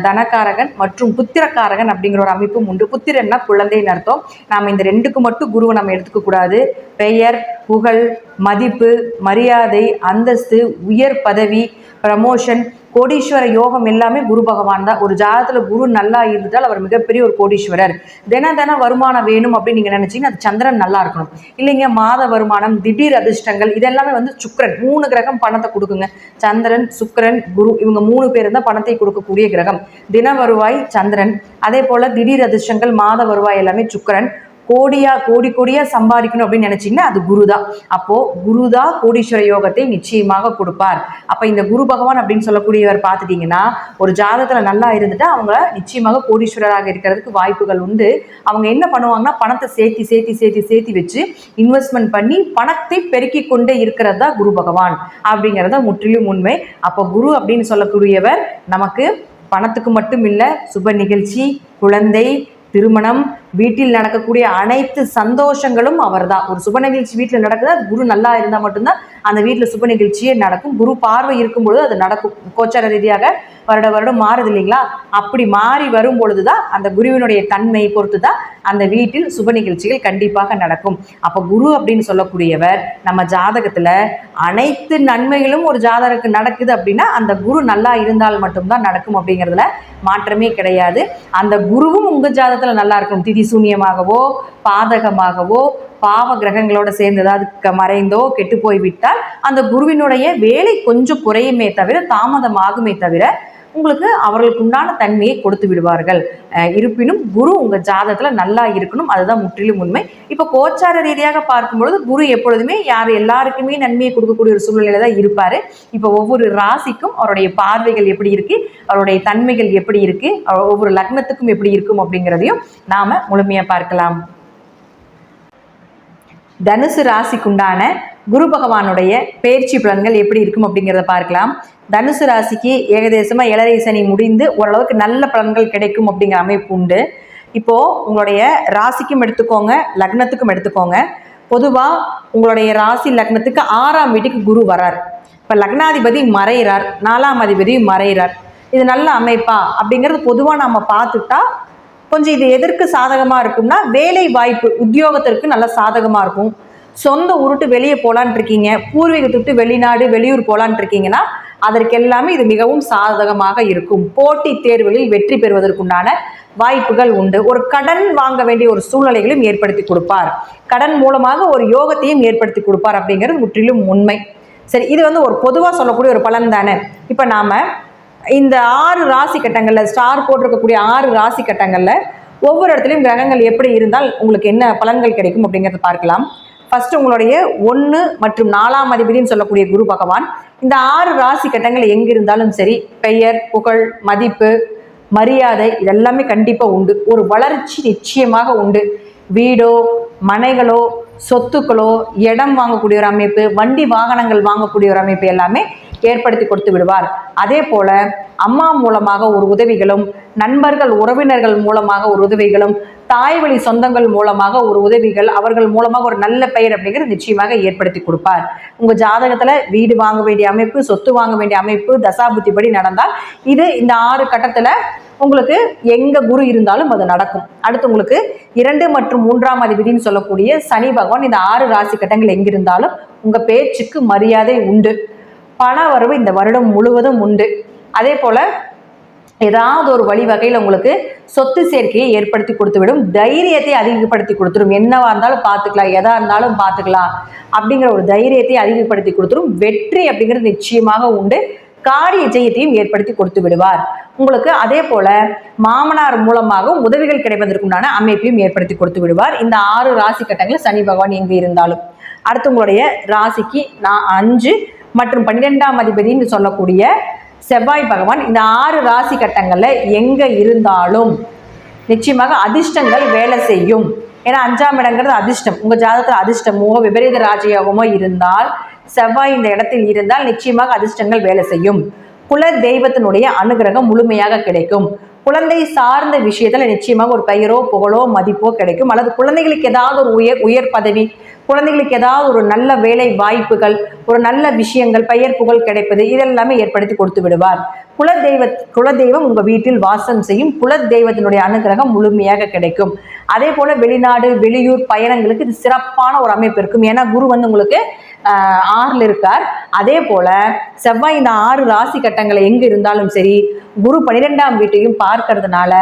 Speaker 2: தனகாரகன் மற்றும் புத்திரக்காரகன் அப்படிங்கிற ஒரு அமைப்பும் உண்டு. புத்திரன்னா குழந்தைன்னு அர்த்தம். நாம் இந்த 2க்கு மட்டும் குருவை நம்ம எடுத்துக்க கூடாது. பெயர், புகழ், மதிப்பு, மரியாதை, அந்தஸ்து, உயர் பதவி, ப்ரமோஷன், கோடீஸ்வர யோகம் எல்லாமே குரு பகவான் தான். ஒரு ஜாதகத்தில் குரு நல்லா இருந்துட்டால் அவர் மிகப்பெரிய ஒரு கோடீஸ்வரர். தின வருமானம் வேணும் அப்படின்னு நீங்கள் நினச்சிங்கன்னா அது சந்திரன் நல்லா இருக்கணும். இல்லைங்க மாத வருமானம், திடீர் அதிர்ஷ்டங்கள் இதெல்லாமே சுக்கிரன். 3 கிரகம் பணத்தை கொடுக்குங்க. சந்திரன், சுக்கிரன், குரு இவங்க 3 பேர் தான் பணத்தை கொடுக்கக்கூடிய கிரகம். தின வருவாய் சந்திரன், அதே போல் திடீர் அதிர்ஷ்டங்கள், மாத வருவாய் எல்லாமே சுக்கிரன். கோடியா சம்பாதிக்கணும் அப்படின்னு நினைச்சீங்கன்னா அது குரு தான். அப்போ குரு தான் கோடீஸ்வர யோகத்தை நிச்சயமாக கொடுப்பார். அப்ப இந்த குரு பகவான் அப்படின்னு சொல்லக்கூடியவர் பார்த்துட்டீங்கன்னா ஒரு ஜாதகத்துல நல்லா இருந்துட்டா அவங்க நிச்சயமாக கோடீஸ்வரராக இருக்கிறதுக்கு வாய்ப்புகள் உண்டு. அவங்க என்ன பண்ணுவாங்கன்னா பணத்தை சேர்த்தி வச்சு இன்வெஸ்ட்மெண்ட் பண்ணி பணத்தை பெருக்கி கொண்டே இருக்கிறது தான் குரு பகவான் அப்படிங்கிறத முற்றிலும் உண்மை. அப்போ குரு அப்படின்னு சொல்லக்கூடியவர் நமக்கு பணத்துக்கு மட்டும் இல்லை, சுப நிகழ்ச்சி, குழந்தை, திருமணம், வீட்டில் நடக்கக்கூடிய அனைத்து சந்தோஷங்களும் அவர் தான். ஒரு சுப நிகழ்ச்சி வீட்டில் நடக்குது, அது குரு நல்லா இருந்தால் மட்டும்தான் அந்த வீட்டில் சுப நிகழ்ச்சியே நடக்கும். குரு பார்வை இருக்கும் பொழுது அது நடக்கும். கோச்சார ரீதியாக வருடம் மாறுது இல்லைங்களா? அப்படி மாறி வரும் பொழுது தான் அந்த குருவினுடைய தன்மையை பொறுத்து தான் அந்த வீட்டில் சுப நிகழ்ச்சிகள் கண்டிப்பாக நடக்கும். அப்போ குரு அப்படின்னு சொல்லக்கூடியவர் நம்ம ஜாதகத்தில் அனைத்து நன்மைகளும் ஒரு ஜாதகருக்கு நடக்குது அப்படின்னா அந்த குரு நல்லா இருந்தால் மட்டும்தான் நடக்கும் அப்படிங்கிறதுல மாற்றமே கிடையாது. அந்த குருவும் உங்கள் ஜாதகத்தில் நல்லா இருக்கும். திதி சூன்யமாகவோ பாதகமாகவோ பாவ கிரகங்களோட சேர்ந்து ஏதாவது மறைந்தோ கெட்டு போய்விட்டால் அந்த குருவினுடைய வேலை கொஞ்சம் குறையுமே தவிர, தாமதமாகுமே தவிர உங்களுக்கு அவர்களுக்கு உண்டான தன்மையை கொடுத்து விடுவார்கள். இருப்பினும் குரு உங்கள் ஜாதகத்தில் நல்லா இருக்கணும், அதுதான் முற்றிலும் உண்மை. இப்போ கோச்சார ரீதியாக பார்க்கும்பொழுது குரு எப்பொழுதுமே எல்லாருக்குமே நன்மையை கொடுக்கக்கூடிய ஒரு சூழ்நிலையில தான் இருப்பார். இப்போ ஒவ்வொரு ராசிக்கும் அவருடைய பார்வைகள் எப்படி இருக்கு, அவருடைய தன்மைகள் எப்படி இருக்கு, ஒவ்வொரு லக்னத்துக்கும் எப்படி இருக்கும் அப்படிங்கிறதையும் நாம முழுமையாக பார்க்கலாம். தனுசு ராசிக்குண்டான குரு பகவானுடைய பயிற்சி பலன்கள் எப்படி இருக்கும் அப்படிங்கிறத பார்க்கலாம். தனுசு ராசிக்கு ஏகதேசமாக 7.5 சனி முடிந்து ஓரளவுக்கு நல்ல பலன்கள் கிடைக்கும் அப்படிங்கிற அமைப்பு உண்டு. இப்போது உங்களுடைய ராசிக்கும் எடுத்துக்கோங்க, லக்னத்துக்கும் எடுத்துக்கோங்க. பொதுவாக உங்களுடைய ராசி லக்னத்துக்கு 6ஆம் வீட்டுக்கு குரு வரார். இப்போ லக்னாதிபதி மறைகிறார், 4ஆம் அதிபதி மறைகிறார். இது நல்ல அமைப்பா அப்படிங்கிறது பொதுவாக நம்ம பார்த்துட்டா கொஞ்சம் இது எதற்கு சாதகமாக இருக்கும்னா வேலை வாய்ப்பு உத்தியோகத்திற்கு நல்ல சாதகமாக இருக்கும். சொந்த ஊருட்டு வெளியே போகலான் இருக்கீங்க, பூர்வீகத்தை விட்டு வெளிநாடு வெளியூர் போகலான் இருக்கீங்கன்னா அதற்கு எல்லாமே இது மிகவும் சாதகமாக இருக்கும். போட்டித் தேர்வுகளில் வெற்றி பெறுவதற்குண்டான வாய்ப்புகள் உண்டு. ஒரு கடன் வாங்க வேண்டிய ஒரு சூழ்நிலைகளையும் ஏற்படுத்தி கொடுப்பார். கடன் மூலமாக ஒரு யோகத்தையும் ஏற்படுத்தி கொடுப்பார் அப்படிங்கிறது முற்றிலும் உண்மை. சரி, இது வந்து ஒரு பொதுவாக சொல்லக்கூடிய ஒரு பலன் தானே. இப்போ நாம் இந்த 6 ராசி கட்டங்களில் ஸ்டார் போட்டிருக்கக்கூடிய 6 ராசி கட்டங்களில் ஒவ்வொரு இடத்துலையும் கிரகங்கள் எப்படி இருந்தால் உங்களுக்கு என்ன பலன்கள் கிடைக்கும் அப்படிங்கிறத பார்க்கலாம். ஃபர்ஸ்ட் உங்களுடைய 1 மற்றும் 4ஆம் அதிபதினு சொல்லக்கூடிய குரு பகவான் இந்த 6 ராசி கட்டங்கள் எங்கே இருந்தாலும் சரி, பெயர், புகழ், மதிப்பு, மரியாதை இதெல்லாமே கண்டிப்பாக உண்டு. ஒரு வளர்ச்சி நிச்சயமாக உண்டு. வீடோ மனைகளோ சொத்துக்களோ இடம் வாங்கக்கூடிய ஒரு அமைப்பு, வண்டி வாகனங்கள் வாங்கக்கூடிய ஒரு அமைப்பு எல்லாமே ஏற்படுத்தி கொடுத்து விடுவார். அதே போல அம்மா மூலமாக ஒரு உதவிகளும், நண்பர்கள் உறவினர்கள் மூலமாக ஒரு உதவிகளும், தாய் வழி சொந்தங்கள் மூலமாக ஒரு உதவிகள், அவர்கள் மூலமாக ஒரு நல்ல பெயர் அப்படிங்கிறது நிச்சயமாக ஏற்படுத்தி கொடுப்பார். உங்க ஜாதகத்துல வீடு வாங்க வேண்டிய அமைப்பு, சொத்து வாங்க வேண்டிய அமைப்பு தசாபுத்தி படி நடந்தால் இது இந்த 6 கட்டத்துல உங்களுக்கு எங்க குரு இருந்தாலும் அது நடக்கும். அடுத்து உங்களுக்கு 2 மற்றும் 3ஆம் அதிபதினு சொல்லக்கூடிய சனி பகவான் இந்த 6 ராசி கட்டங்கள் எங்கிருந்தாலும் உங்க பேச்சுக்கு மரியாதை உண்டு. பண வரவு இந்த வருடம் முழுவதும் உண்டு. அதே போல ஏதாவது ஒரு வழிவகையில் உங்களுக்கு சொத்து சேர்க்கையை ஏற்படுத்தி கொடுத்துவிடும். தைரியத்தை அதிகப்படுத்தி கொடுத்துரும். என்னவா இருந்தாலும் பார்த்துக்கலாம், எதா இருந்தாலும் பார்த்துக்கலாம் அப்படிங்கிற ஒரு தைரியத்தை அதிகப்படுத்தி கொடுத்துரும். வெற்றி அப்படிங்கிறது நிச்சயமாக உண்டு. காரிய ஜெயத்தையும் ஏற்படுத்தி கொடுத்து விடுவார் உங்களுக்கு. அதே போல மாமனார் மூலமாக உதவிகள் கிடைப்பதற்குண்டான அமைப்பையும் ஏற்படுத்தி கொடுத்து விடுவார் இந்த 6 ராசி கட்டங்களில் சனி பகவான் எங்கு இருந்தாலும். அடுத்து உங்களுடைய ராசிக்கு 5 மற்றும் 12ஆம் அதிபதினு சொல்லக்கூடிய செவ்வாய் பகவான் இந்த 6 ராசி கட்டங்கள்ல எங்க இருந்தாலும் நிச்சயமாக அதிர்ஷ்டங்கள் வேலை செய்யும். ஏன்னா 5ஆம் இடங்கிறது அதிர்ஷ்டம். உங்க ஜாதகத்துல அதிர்ஷ்டமோ விபரீத ராஜயோகமோ இருந்தால், செவ்வாய் இந்த இடத்தில் இருந்தால் நிச்சயமாக அதிர்ஷ்டங்கள் வேலை செய்யும். குல தெய்வத்தினுடைய அனுகிரகம் முழுமையாக கிடைக்கும். குழந்தை சார்ந்த விஷயத்துல நிச்சயமாக ஒரு பெயரோ புகழோ மதிப்போ கிடைக்கும். அல்லது குழந்தைகளுக்கு ஏதாவது ஒரு உயர் பதவி, குழந்தைகளுக்கு ஏதாவது ஒரு நல்ல வேலை வாய்ப்புகள், ஒரு நல்ல விஷயங்கள், பெயர் புகழ் கிடைப்பது இதெல்லாமே ஏற்படுத்தி கொடுத்து விடுவார். குலதெய்வம் உங்க வீட்டில் வாசம் செய்யும். குலதெய்வத்தினுடைய அனுகிரகம் முழுமையாக கிடைக்கும். அதே போல வெளிநாடு வெளியூர் பயணங்களுக்கு இது சிறப்பான ஒரு அமைப்பு இருக்கும். ஏன்னா குரு வந்து உங்களுக்கு 6ல் இருக்கார். அதே போல செவ்வாய் இந்த 6 ராசி கட்டங்களை எங்கு இருந்தாலும் சரி, குரு 12ஆம் வீட்டையும் பார்க்கறதுனால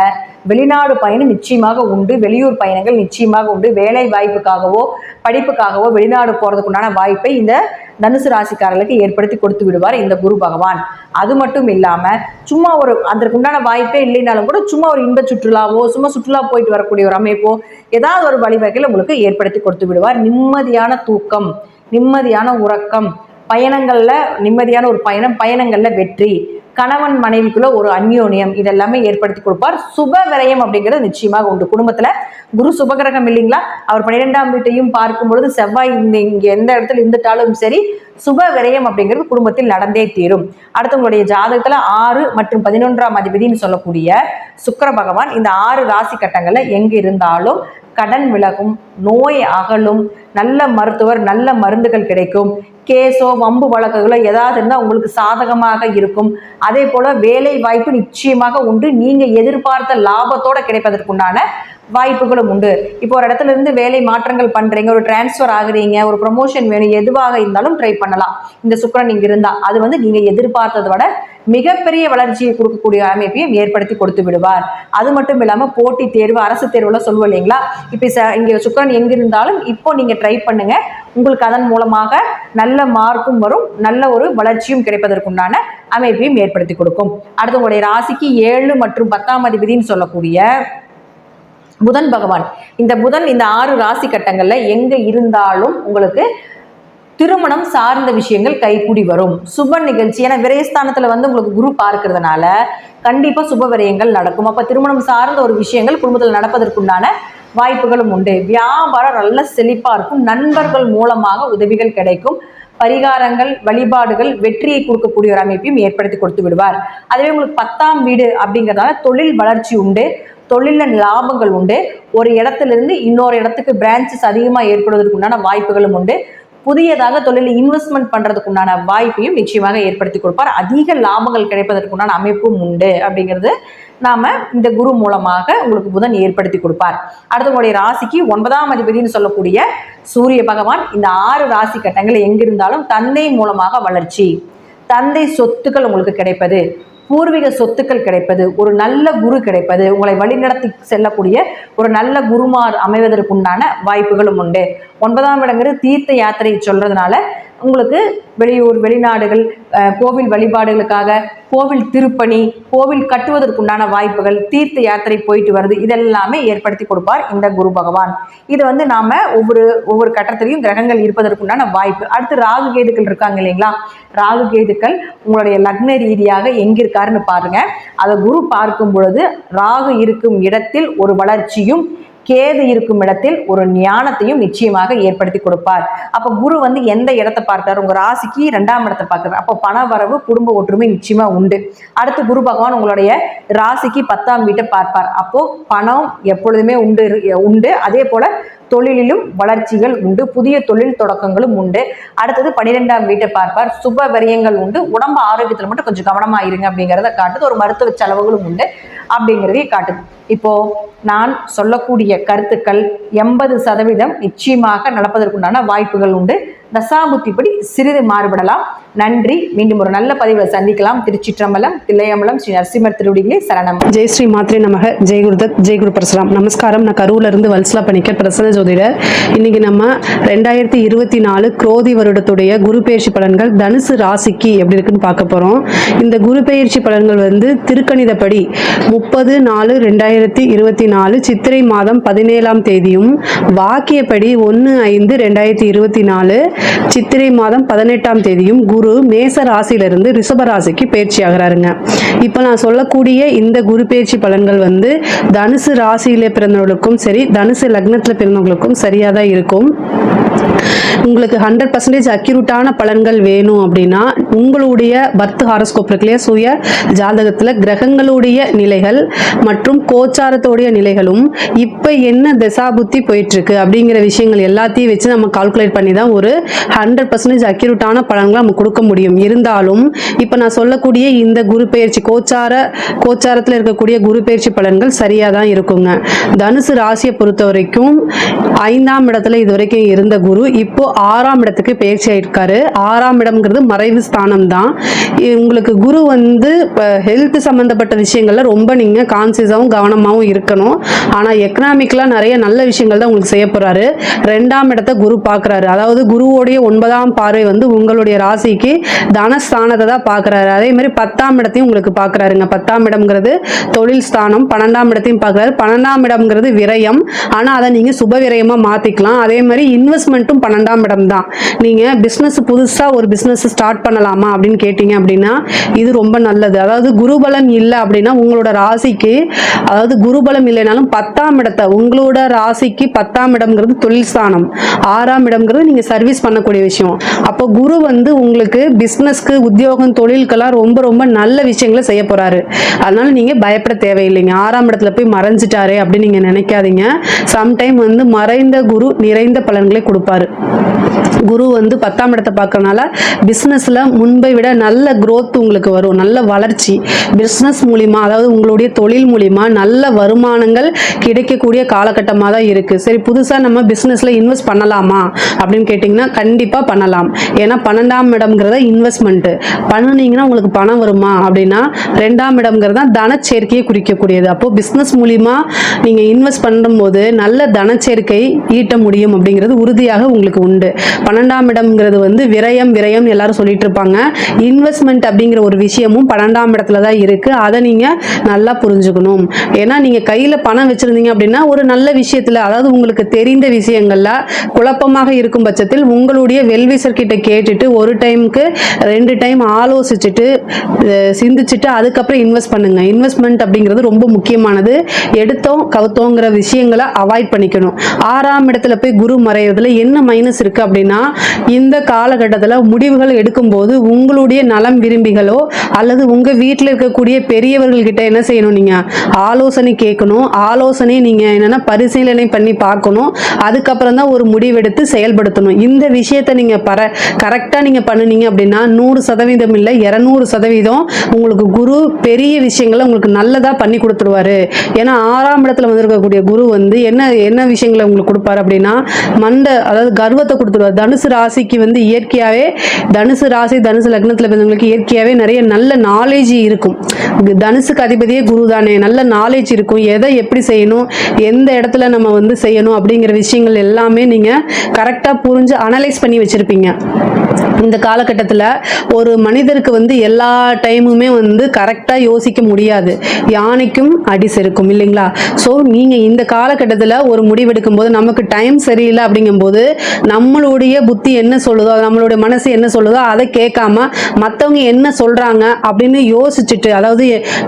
Speaker 2: வெளிநாடு பயணம் நிச்சயமாக உண்டு. வெளியூர் பயணங்கள் நிச்சயமாக உண்டு. வேலை வாய்ப்புக்காகவோ படிப்புக்காகவோ வெளிநாடு போறதுக்குண்டான வாய்ப்பை இந்த தனுசு ராசிக்காரர்களுக்கு ஏற்படுத்தி கொடுத்து விடுவார் இந்த குரு பகவான். அது மட்டும் இல்லாம சும்மா ஒரு அதற்குண்டான வாய்ப்பே இல்லைனாலும் கூட சும்மா ஒரு இன்ப சுற்றுலாவோ சும்மா சுற்றுலா போயிட்டு வரக்கூடிய ஒரு அமைப்போ ஏதாவது ஒரு வழிவகையில் உங்களுக்கு ஏற்படுத்தி கொடுத்து விடுவார். நிம்மதியான தூக்கம், நிம்மதியான உறக்கம், பயணங்கள்ல நிம்மதியான ஒரு பயணங்கள்ல வெற்றி, கணவன் மனைவிக்குள்ள ஒரு அந்யோன்யம் இதெல்லாமே ஏற்படுத்தி கொடுப்பார். சுப விரயம் அப்படிங்கிறது நிச்சயமாக உண்டு. குடும்பத்துல குரு சுபகிரகம் இல்லைங்களா, அவர் 12ஆம் வீட்டையும் பார்க்கும் பொழுது செவ்வாய் இங்க எந்த இடத்துல இருந்துட்டாலும் சரி சுப விரயம் அப்படிங்கிறது குடும்பத்தில் நடந்தே தீரும். அடுத்து உங்களுடைய ஜாதகத்துல 6 மற்றும் 11ஆம் அதிபதினு சொல்லக்கூடிய சுக்கிர பகவான் இந்த 6 ராசி கட்டங்கள்ல எங்க இருந்தாலும் கடன் விலகும், நோய் அகலும், நல்ல மருத்துவர் நல்ல மருந்துகள் கிடைக்கும், கேஸோ வம்பு வழக்குகளோ ஏதாவது இருந்தால் உங்களுக்கு சாதகமாக இருக்கும். அதே போல வேலை வாய்ப்பு நிச்சயமாக உண்டு. நீங்க எதிர்பார்த்த லாபத்தோட கிடைப்பதற்குண்டான வாய்ப்புகளும் உண்டு. இப்போ ஒரு இடத்துல இருந்து வேலை மாற்றங்கள் பண்றீங்க, ஒரு டிரான்ஸ்ஃபர் ஆகுறீங்க, ஒரு ப்ரமோஷன் வேணும், எதுவாக இருந்தாலும் ட்ரை பண்ணலாம். இந்த சுக்கிரன் இங்க இருந்தா அது வந்து நீங்க எதிர்பார்த்ததை விட மிகப்பெரிய வளர்ச்சியை கொடுக்கக்கூடிய அமைப்பையும் ஏற்படுத்தி கொடுத்து விடுவார். அது மட்டும் இல்லாம போட்டி தேர்வு, அரசு தேர்வுல சொல்லுவோம் இல்லைங்களா, இப்ப இங்க சுக்கிரன் எங்க இருந்தாலும் இப்போ நீங்க ட்ரை பண்ணுங்க. உங்களுக்கு அதன் மூலமாக நல்ல மார்க்கும் வரும், நல்ல ஒரு வளர்ச்சியும் கிடைப்பதற்குண்டான அமைப்பையும் ஏற்படுத்தி கொடுக்கும். அடுத்து உங்களுடைய ராசிக்கு 7 மற்றும் 10ஆம் அதிபதினு சொல்லக்கூடிய புதன் பகவான், இந்த புதன் இந்த 6 ராசி கட்டங்கள்ல எங்க இருந்தாலும் உங்களுக்கு திருமணம் சார்ந்த விஷயங்கள் கைகூடி வரும். சுப நிகழ்ச்சி, ஏன்னா விரயஸ்தானத்துல வந்து உங்களுக்கு குரு பார்க்கறதுனால கண்டிப்பா சுப விரயங்கள் நடக்கும். அப்ப திருமணம் சார்ந்த ஒரு விஷயங்கள் குடும்பத்தில் நடப்பதற்குண்டான வாய்ப்புகளும் உண்டு. வியாபாரம் நல்ல செழிப்பா இருக்கும். நண்பர்கள் மூலமாக உதவிகள் கிடைக்கும். பரிகாரங்கள் வழிபாடுகள் வெற்றியை கொடுக்கக்கூடிய ஒரு அமைப்பையும் ஏற்படுத்தி கொடுத்து விடுவார். அதுவே உங்களுக்கு 10ஆம் வீடு அப்படிங்கிறதால தொழில் வளர்ச்சி உண்டு, தொழிலில் லாபங்கள் உண்டு. ஒரு இடத்துல இருந்து இன்னொரு இடத்துக்கு பிரான்ச்சஸ் அதிகமாக ஏற்படுவதற்கு உண்டான வாய்ப்புகளும் உண்டு. புதியதாக தொழிலில் இன்வெஸ்ட்மெண்ட் பண்றதுக்கு உண்டான வாய்ப்பையும் நிச்சயமாக ஏற்படுத்தி கொடுப்பார். அதிக லாபங்கள் கிடைப்பதற்கு உண்டான அமைப்பும் உண்டு அப்படிங்கிறது நாம இந்த குரு மூலமாக உங்களுக்கு புதன் ஏற்படுத்தி கொடுப்பார். அடுத்து உங்களுடைய ராசிக்கு 9ஆம் அதிபதினு சொல்லக்கூடிய சூரிய பகவான் இந்த 6 ராசி கட்டங்கள் எங்கிருந்தாலும் தந்தை மூலமாக வளர்ச்சி, தந்தை சொத்துக்கள் உங்களுக்கு கிடைப்பது, பூர்வீக சொத்துக்கள் கிடைப்பது, ஒரு நல்ல குரு கிடைப்பது, உங்களை வழிநடத்தி செல்லக்கூடிய ஒரு நல்ல குருமார் அமைவதற்குண்டான வாய்ப்புகளும் உண்டு. 9ஆம் இடங்கிறது தீர்த்த யாத்திரை சொல்றதுனால உங்களுக்கு வெளியூர் வெளிநாடுகள் கோவில் வழிபாடுகளுக்காக கோவில் திருப்பணி, கோவில் கட்டுவதற்குண்டான வாய்ப்புகள், தீர்த்த யாத்திரை போயிட்டு வருது, இதெல்லாமே ஏற்படுத்தி கொடுப்பார் இந்த குரு பகவான். இது நாம ஒவ்வொரு கட்டத்திலையும் கிரகங்கள் இருப்பதற்குண்டான வாய்ப்பு. அடுத்து ராகு கேதுக்கள் இருக்காங்க இல்லைங்களா, ராகு கேதுக்கள் உங்களுடைய லக்ன ரீதியாக எங்கிருக்காருன்னு பாருங்க. அதை குரு பார்க்கும் பொழுது ராகு இருக்கும் இடத்தில் ஒரு வளர்ச்சியும், கேது இருக்கும் இடத்தில் ஒரு ஞானத்தையும் நிச்சயமாக ஏற்படுத்தி கொடுப்பார். அப்ப குரு எந்த இடத்தை பார்க்கிறார், உங்க ராசிக்கு 2ஆம் இடத்தை பார்க்கிறார். அப்போ பண வரவு, குடும்ப ஒற்றுமை நிச்சயமா உண்டு. அடுத்து குரு பகவான் உங்களுடைய ராசிக்கு 10ஆம் வீட்டை பார்ப்பார். அப்போ பணம் எப்பொழுதுமே உண்டு. அதே போல தொழிலிலும் வளர்ச்சிகள் உண்டு, புதிய தொழில் தொடக்கங்களும் உண்டு. அடுத்தது 12ஆம் வீட்டை பார்ப்பார். சுப விரயங்கள் உண்டு, உடம்பு ஆரோக்கியத்தில் மட்டும் கொஞ்சம் கவனமா இருங்க அப்படிங்கிறத காட்டுது. ஒரு மருத்துவ செலவுகளும் உண்டு அப்படிங்கிறதையே காட்டுது. இப்போ நான் சொல்லக்கூடிய கருத்துக்கள் 80% நிச்சயமாக நடப்பதற்குண்டான வாய்ப்புகள் உண்டு. தசாபுத்திப்படி சிறிது மாறுபடலாம். நன்றி. மீண்டும் ஒரு நல்ல பதிவில் சந்திக்கலாம். திருச்சிற்றம்பலம், தில்லையம்பலம், ஸ்ரீ நரசிம்மர் திருவடிகளே சரணம்.
Speaker 3: ஜெய் ஸ்ரீ மாத்ரே நமக. ஜெய் குருதத், ஜெய் குரு பரசுராம். நமஸ்காரம். நான் கரூர்ல இருந்து வல்சலா பணிக்கர், பிரசன்ன ஜோதிடர். இன்னைக்கு நம்ம 2024 குரோதி வருடத்துடைய குரு பெயர்ச்சி பலன்கள் தனுசு ராசிக்கு எப்படி இருக்குன்னு பார்க்க போறோம். இந்த குரு பெயர்ச்சி பலன்கள் திருக்கணிதப்படி 30/4/2024 சித்திரை மாதம் 17ஆம் தேதியும், வாக்கியப்படி 1/5/2024 சித்திரை மாதம் 18ஆம் தேதியும் குரு மேச ராசியிலிருந்து ரிஷப ராசிக்கு பயிற்சி ஆகிறாருங்க. இப்போ நான் சொல்லக்கூடிய இந்த குரு பயிற்சி பலன்கள் தனுசு ராசியில பிறந்தவர்களுக்கும் சரி, தனுசு லக்னத்துல பிறந்தவங்களுக்கும் சரியா தான் இருக்கும். உங்களுக்கு 100% அக்யூரேட்டான பலன்கள் வேணும் அப்படின்னா உங்களுடைய பர்த் ஹாரோஸ்கோப் இருக்குல்லையா, சுய ஜாதகத்துல கிரகங்களுடைய நிலைகள் மற்றும் கோச்சாரத்தோடைய நிலைகளும் இப்ப என்ன தசாபுத்தி போயிட்டு இருக்கு அப்படிங்கிற விஷயங்கள் எல்லாத்தையும் வச்சு நம்ம கால்குலேட் பண்ணி தான் ஒரு 100% அக்யூரேட்டான பலன்களை நம்ம கொடுக்க முடியும். இருந்தாலும் இப்ப நான் சொல்லக்கூடிய இந்த குரு பெயர்ச்சி கோச்சாரத்துல இருக்கக்கூடிய குரு பெயர்ச்சி பலன்கள் சரியா தான் இருக்குங்க. தனுசு ராசியை பொறுத்த வரைக்கும் 5ஆம் இடத்துல இது வரைக்கும் இருந்த குரு இப்போ 6ஆம் இடத்துக்கு பயிற்சி ஆயிருக்காரு. 6ஆம் இடம்ங்கிறது மறைவு ஸ்தானம் தான். உங்களுக்கு குரு ஹெல்த் சம்பந்தப்பட்ட விஷயங்கள்ல ரொம்ப நீங்க கான்சியஸாவும் கவனமாவும் இருக்கணும். ஆனா எக்கனாமிக்கலா நிறைய நல்ல விஷயங்கள் தான் உங்களுக்கு செய்ய போறாரு. 2ஆம் இடத்தை குரு பார்க்கிறாரு. அதாவது குருவோடைய 9ஆம் பார்வை உங்களுடைய ராசிக்கு தனஸ்தானத்தை தான் பார்க்கிறாரு. அதே மாதிரி 10ஆம் இடத்தையும் உங்களுக்கு பார்க்கிறாருங்க. 10ஆம் இடம்ங்கிறது தொழில் ஸ்தானம். 12ஆம் இடத்தையும் பார்க்கிறாரு. 12ஆம் இடம்ங்கிறது விரயம். ஆனா அதை நீங்க சுப விரயமா மாத்திக்கலாம். அதே மாதிரி இன்வெஸ்ட்மெண்ட்டும் 12ஆம் இடம் தான். நீங்க பிசினஸ் புதுசா ஒரு பிசினஸ் ஸ்டார்ட் பண்ணலாமா அப்படின்னு கேட்டீங்க அப்படின்னா இது ரொம்ப நல்லது. அதாவது குருபலம் இல்லை அப்படின்னா உங்களோட ராசிக்கு, அதாவது குருபலம் இல்லைனாலும் 10ஆம் இடத்தை, உங்களோட ராசிக்கு 10ஆம் இடம்ங்கிறது தொழில் ஸ்தானம், 6ஆம் இடம்ங்கிறது நீங்க சர்வீஸ் பண்ணக்கூடிய விஷயம். அப்போ குரு உங்களுக்கு பிசினஸ்க்கு, உத்தியோகம், தொழிலுக்கெல்லாம் ரொம்ப ரொம்ப நல்ல விஷயங்களை செய்ய போறாரு. அதனால நீங்க பயப்பட தேவையில்லைங்க. 6ஆம் இடத்துல போய் மறைஞ்சிட்டாரே அப்படின்னு நீங்க நினைக்காதீங்க. சம்டைம் மறைந்த குரு நிறைந்த பலன்களை கொடுப்பாரு. குரு 10ஆம் இடத்தை பார்க்கறதுனால பிசினஸ்ல முன்பை விட நல்ல growth உங்களுக்கு வரும், நல்ல வளர்ச்சி. பிசினஸ் மூலியமா, அதாவது உங்களுடைய தொழில் மூலியமா நல்ல வருமானங்கள் கிடைக்கக்கூடிய காலகட்டமாக தான் இருக்கு. சரி, புதுசா நம்ம பிசினஸ்ல இன்வெஸ்ட் பண்ணலாமா அப்படின்னு கேட்டீங்கன்னா கண்டிப்பா பண்ணலாம். ஏன்னா 12ஆம் இடம்ங்கிறத இன்வெஸ்ட்மெண்ட் பண்ணுனீங்கன்னா உங்களுக்கு பணம் வருமா அப்படின்னா 2ஆம் இடம்ங்கிறதா தனச்சேர்க்கையை குறிக்கக்கூடியது. அப்போ பிசினஸ் மூலியமா நீங்க இன்வெஸ்ட் பண்ணும்போது நல்ல தனச்சேர்க்கை ஈட்ட முடியும் அப்படிங்கிறது உறுதியாக உங்களுக்கு உண்டு. 12ஆம் இடம்ங்கிறது விரயம் எல்லாரும் சொல்லிட்டு இருப்பாங்க. இன்வெஸ்ட்மெண்ட் அப்படிங்கிற ஒரு விஷயமும் 12ஆம் இடத்துல தான் இருக்கு. அதை நீங்க நல்லா புரிஞ்சுக்கணும். ஏன்னா நீங்க கையில பணம் வச்சிருந்தீங்க அப்படின்னா ஒரு நல்ல விஷயத்துல, அதாவது உங்களுக்கு தெரிந்த விஷயங்கள்ல குழப்பமாக இருக்கும் பட்சத்தில் உங்களுடைய வெல்விசர் கிட்ட கேட்டுட்டு ஒரு டைமுக்கு 2 டைம் ஆலோசிச்சுட்டு சிந்திச்சுட்டு அதுக்கப்புறம் இன்வெஸ்ட் பண்ணுங்க. இன்வெஸ்ட்மெண்ட் அப்படிங்கிறது ரொம்ப முக்கியமானது. எடுத்தோம் கவுத்தோங்கிற விஷயங்களை அவாய்ட் பண்ணிக்கணும். 6ஆம் இடத்துல போய் குரு மறையிறதுல என்ன மைனஸ் இருக்கு அப்படின்னா அப்படின்னா இந்த காலகட்டத்தில் முடிவுகள் எடுக்கும்போது உங்களுடைய நலம் விரும்பிகளோ அல்லது உங்கள் வீட்டில் இருக்கக்கூடிய பெரியவர்கள்கிட்ட என்ன செய்யணும், நீங்கள் ஆலோசனை கேட்கணும். ஆலோசனை நீங்கள் என்னென்னா பரிசீலனை பண்ணி பார்க்கணும். அதுக்கப்புறம் தான் ஒரு முடிவெடுத்து செயல்படுத்தணும். இந்த விஷயத்தை நீங்கள் கரெக்டாக நீங்கள் பண்ணுனீங்க அப்படின்னா 100% இல்லை 200% உங்களுக்கு குரு பெரிய விஷயங்களை உங்களுக்கு நல்லதாக பண்ணி கொடுத்துருவாரு. ஏன்னா 6ஆம் இடத்துல வந்திருக்கக்கூடிய குரு வந்து என்ன விஷயங்களை உங்களுக்கு கொடுப்பாரு அப்படின்னா அதாவது கர்வத்தை கொடுத்துருவார். தனுசு ராசிக்கு வந்து இயற்கையாகவே தனுசு ராசி தனுசு லக்னத்தில் பிறந்தவங்களுக்கு இயற்கையாகவே நிறைய நல்ல நாலேஜ் இருக்கும். தனுசுக்கு அதிபதியே குரு தானே, நல்ல நாலேஜ் இருக்கும். எதை எப்படி செய்யணும், எந்த இடத்துல நம்ம வந்து செய்யணும் அப்படிங்கிற விஷயங்கள் எல்லாமே நீங்கள் கரெக்டாக புரிஞ்சு அனலைஸ் பண்ணி வச்சுருப்பீங்க. இந்த காலகட்டத்தில் ஒரு மனிதருக்கு வந்து எல்லா டைமுமே வந்து கரெக்டாக யோசிக்க முடியாது. யானைக்கும் அடி செருக்கும் இல்லைங்களா? ஸோ நீங்கள் இந்த காலகட்டத்தில் ஒரு முடிவெடுக்கும் போது நமக்கு டைம் சரியில்லை அப்படிங்கும்போது நம்மளுடைய புத்தி என்ன சொல்லுதோ, நம்மளுடைய மனசு என்ன சொல்லுதோ அதை கேட்காம மற்றவங்க என்ன சொல்கிறாங்க அப்படின்னு யோசிச்சுட்டு, அதாவது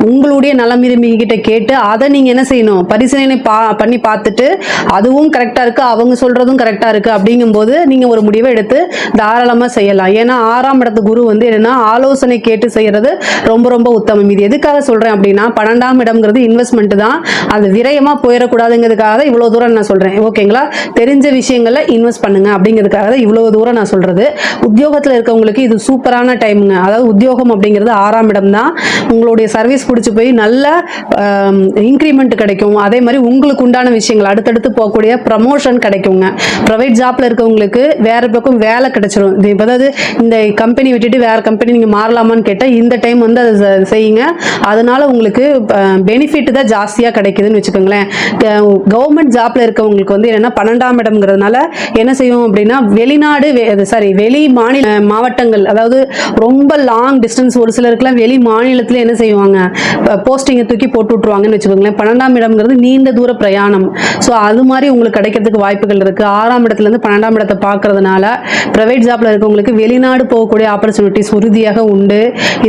Speaker 3: உங்களுடைய நலம் விரும்பிகிட்ட கேட்டு அதை நீங்கள் என்ன செய்யணும், பரிசீலனை பண்ணி பார்த்துட்டு அதுவும் கரெக்டாக இருக்குது அவங்க சொல்கிறதும் கரெக்டாக இருக்குது அப்படிங்கும்போது நீங்கள் ஒரு முடிவை எடுத்து தாராளமாக செய்யலாம். ஏன்னா 6ஆம் இடத்து குரு வந்து என்னன்னா ஆலோசனை கேட்டு செய்யறது ரொம்ப ரொம்ப உத்தமம். இது எதுக்காக சொல்றேன் அப்படின்னா 12ஆம் இடம்ங்கிறது இன்வெஸ்ட்மெண்ட் தான், அது விரயமா போயிடக்கூடாதுங்கிறதுக்காக தான் இவ்வளவு தூரம் நான் சொல்றேன். ஓகேங்களா? தெரிஞ்ச விஷயங்களை இன்வெஸ்ட் பண்ணுங்க அப்படிங்கிறதுக்காக தான் இவ்வளவு தூரம் நான் சொல்றது. உத்தியோகத்தில் இருக்கவங்களுக்கு இது சூப்பரான டைமுங்க. அதாவது உத்தியோகம் அப்படிங்கிறது 6ஆம் இடம் தான். உங்களுடைய சர்வீஸ் பிடிச்சி போய் நல்ல இன்க்ரிமெண்ட் கிடைக்கும். அதே மாதிரி உங்களுக்கு உண்டான விஷயங்கள் அடுத்தடுத்து போகக்கூடிய ப்ரமோஷன் கிடைக்குங்க. ப்ரைவேட் ஜாப்ல இருக்கவங்களுக்கு வேற பக்கம் வேலை கிடைச்சிரும். அதாவது இந்த கம்பெனி விட்டுட்டு வேற கம்பெனி நீங்க மாறலாமான்னு கேட்டால் இந்த டைம் வந்து அதை செய்யுங்க. அதனால உங்களுக்கு பெனிஃபிட் தான் ஜாஸ்தியாக கிடைக்குதுன்னு வச்சுக்கோங்களேன். கவர்மெண்ட் ஜாப்ல இருக்கவங்களுக்கு வந்து என்னன்னா 12ஆம் இடம்ங்கிறதுனால என்ன செய்யும் அப்படின்னா வெளி மாநில மாவட்டங்கள், அதாவது ரொம்ப லாங் டிஸ்டன்ஸ், ஒரு சிலருக்குலாம் வெளி மாநிலத்தில் என்ன செய்வாங்க, போஸ்டிங்கை தூக்கி போட்டு விட்டுருவாங்கன்னு வச்சுக்கோங்களேன். 12ஆம் இடம்ங்கிறது நீண்ட தூர பிரயாணம். ஸோ அது மாதிரி உங்களுக்கு கிடைக்கிறதுக்கு வாய்ப்புகள் இருக்கு. 6ஆம் இடத்துல இருந்து 12ஆம் இடத்தை பார்க்கறதுனால பிரைவேட் ஜாப்ல இருக்கவங்களுக்கு வெளிநாடு போகக்கூடிய ஆப்பர்ச்சுனிட்டிஸ் உறுதியாக உண்டு.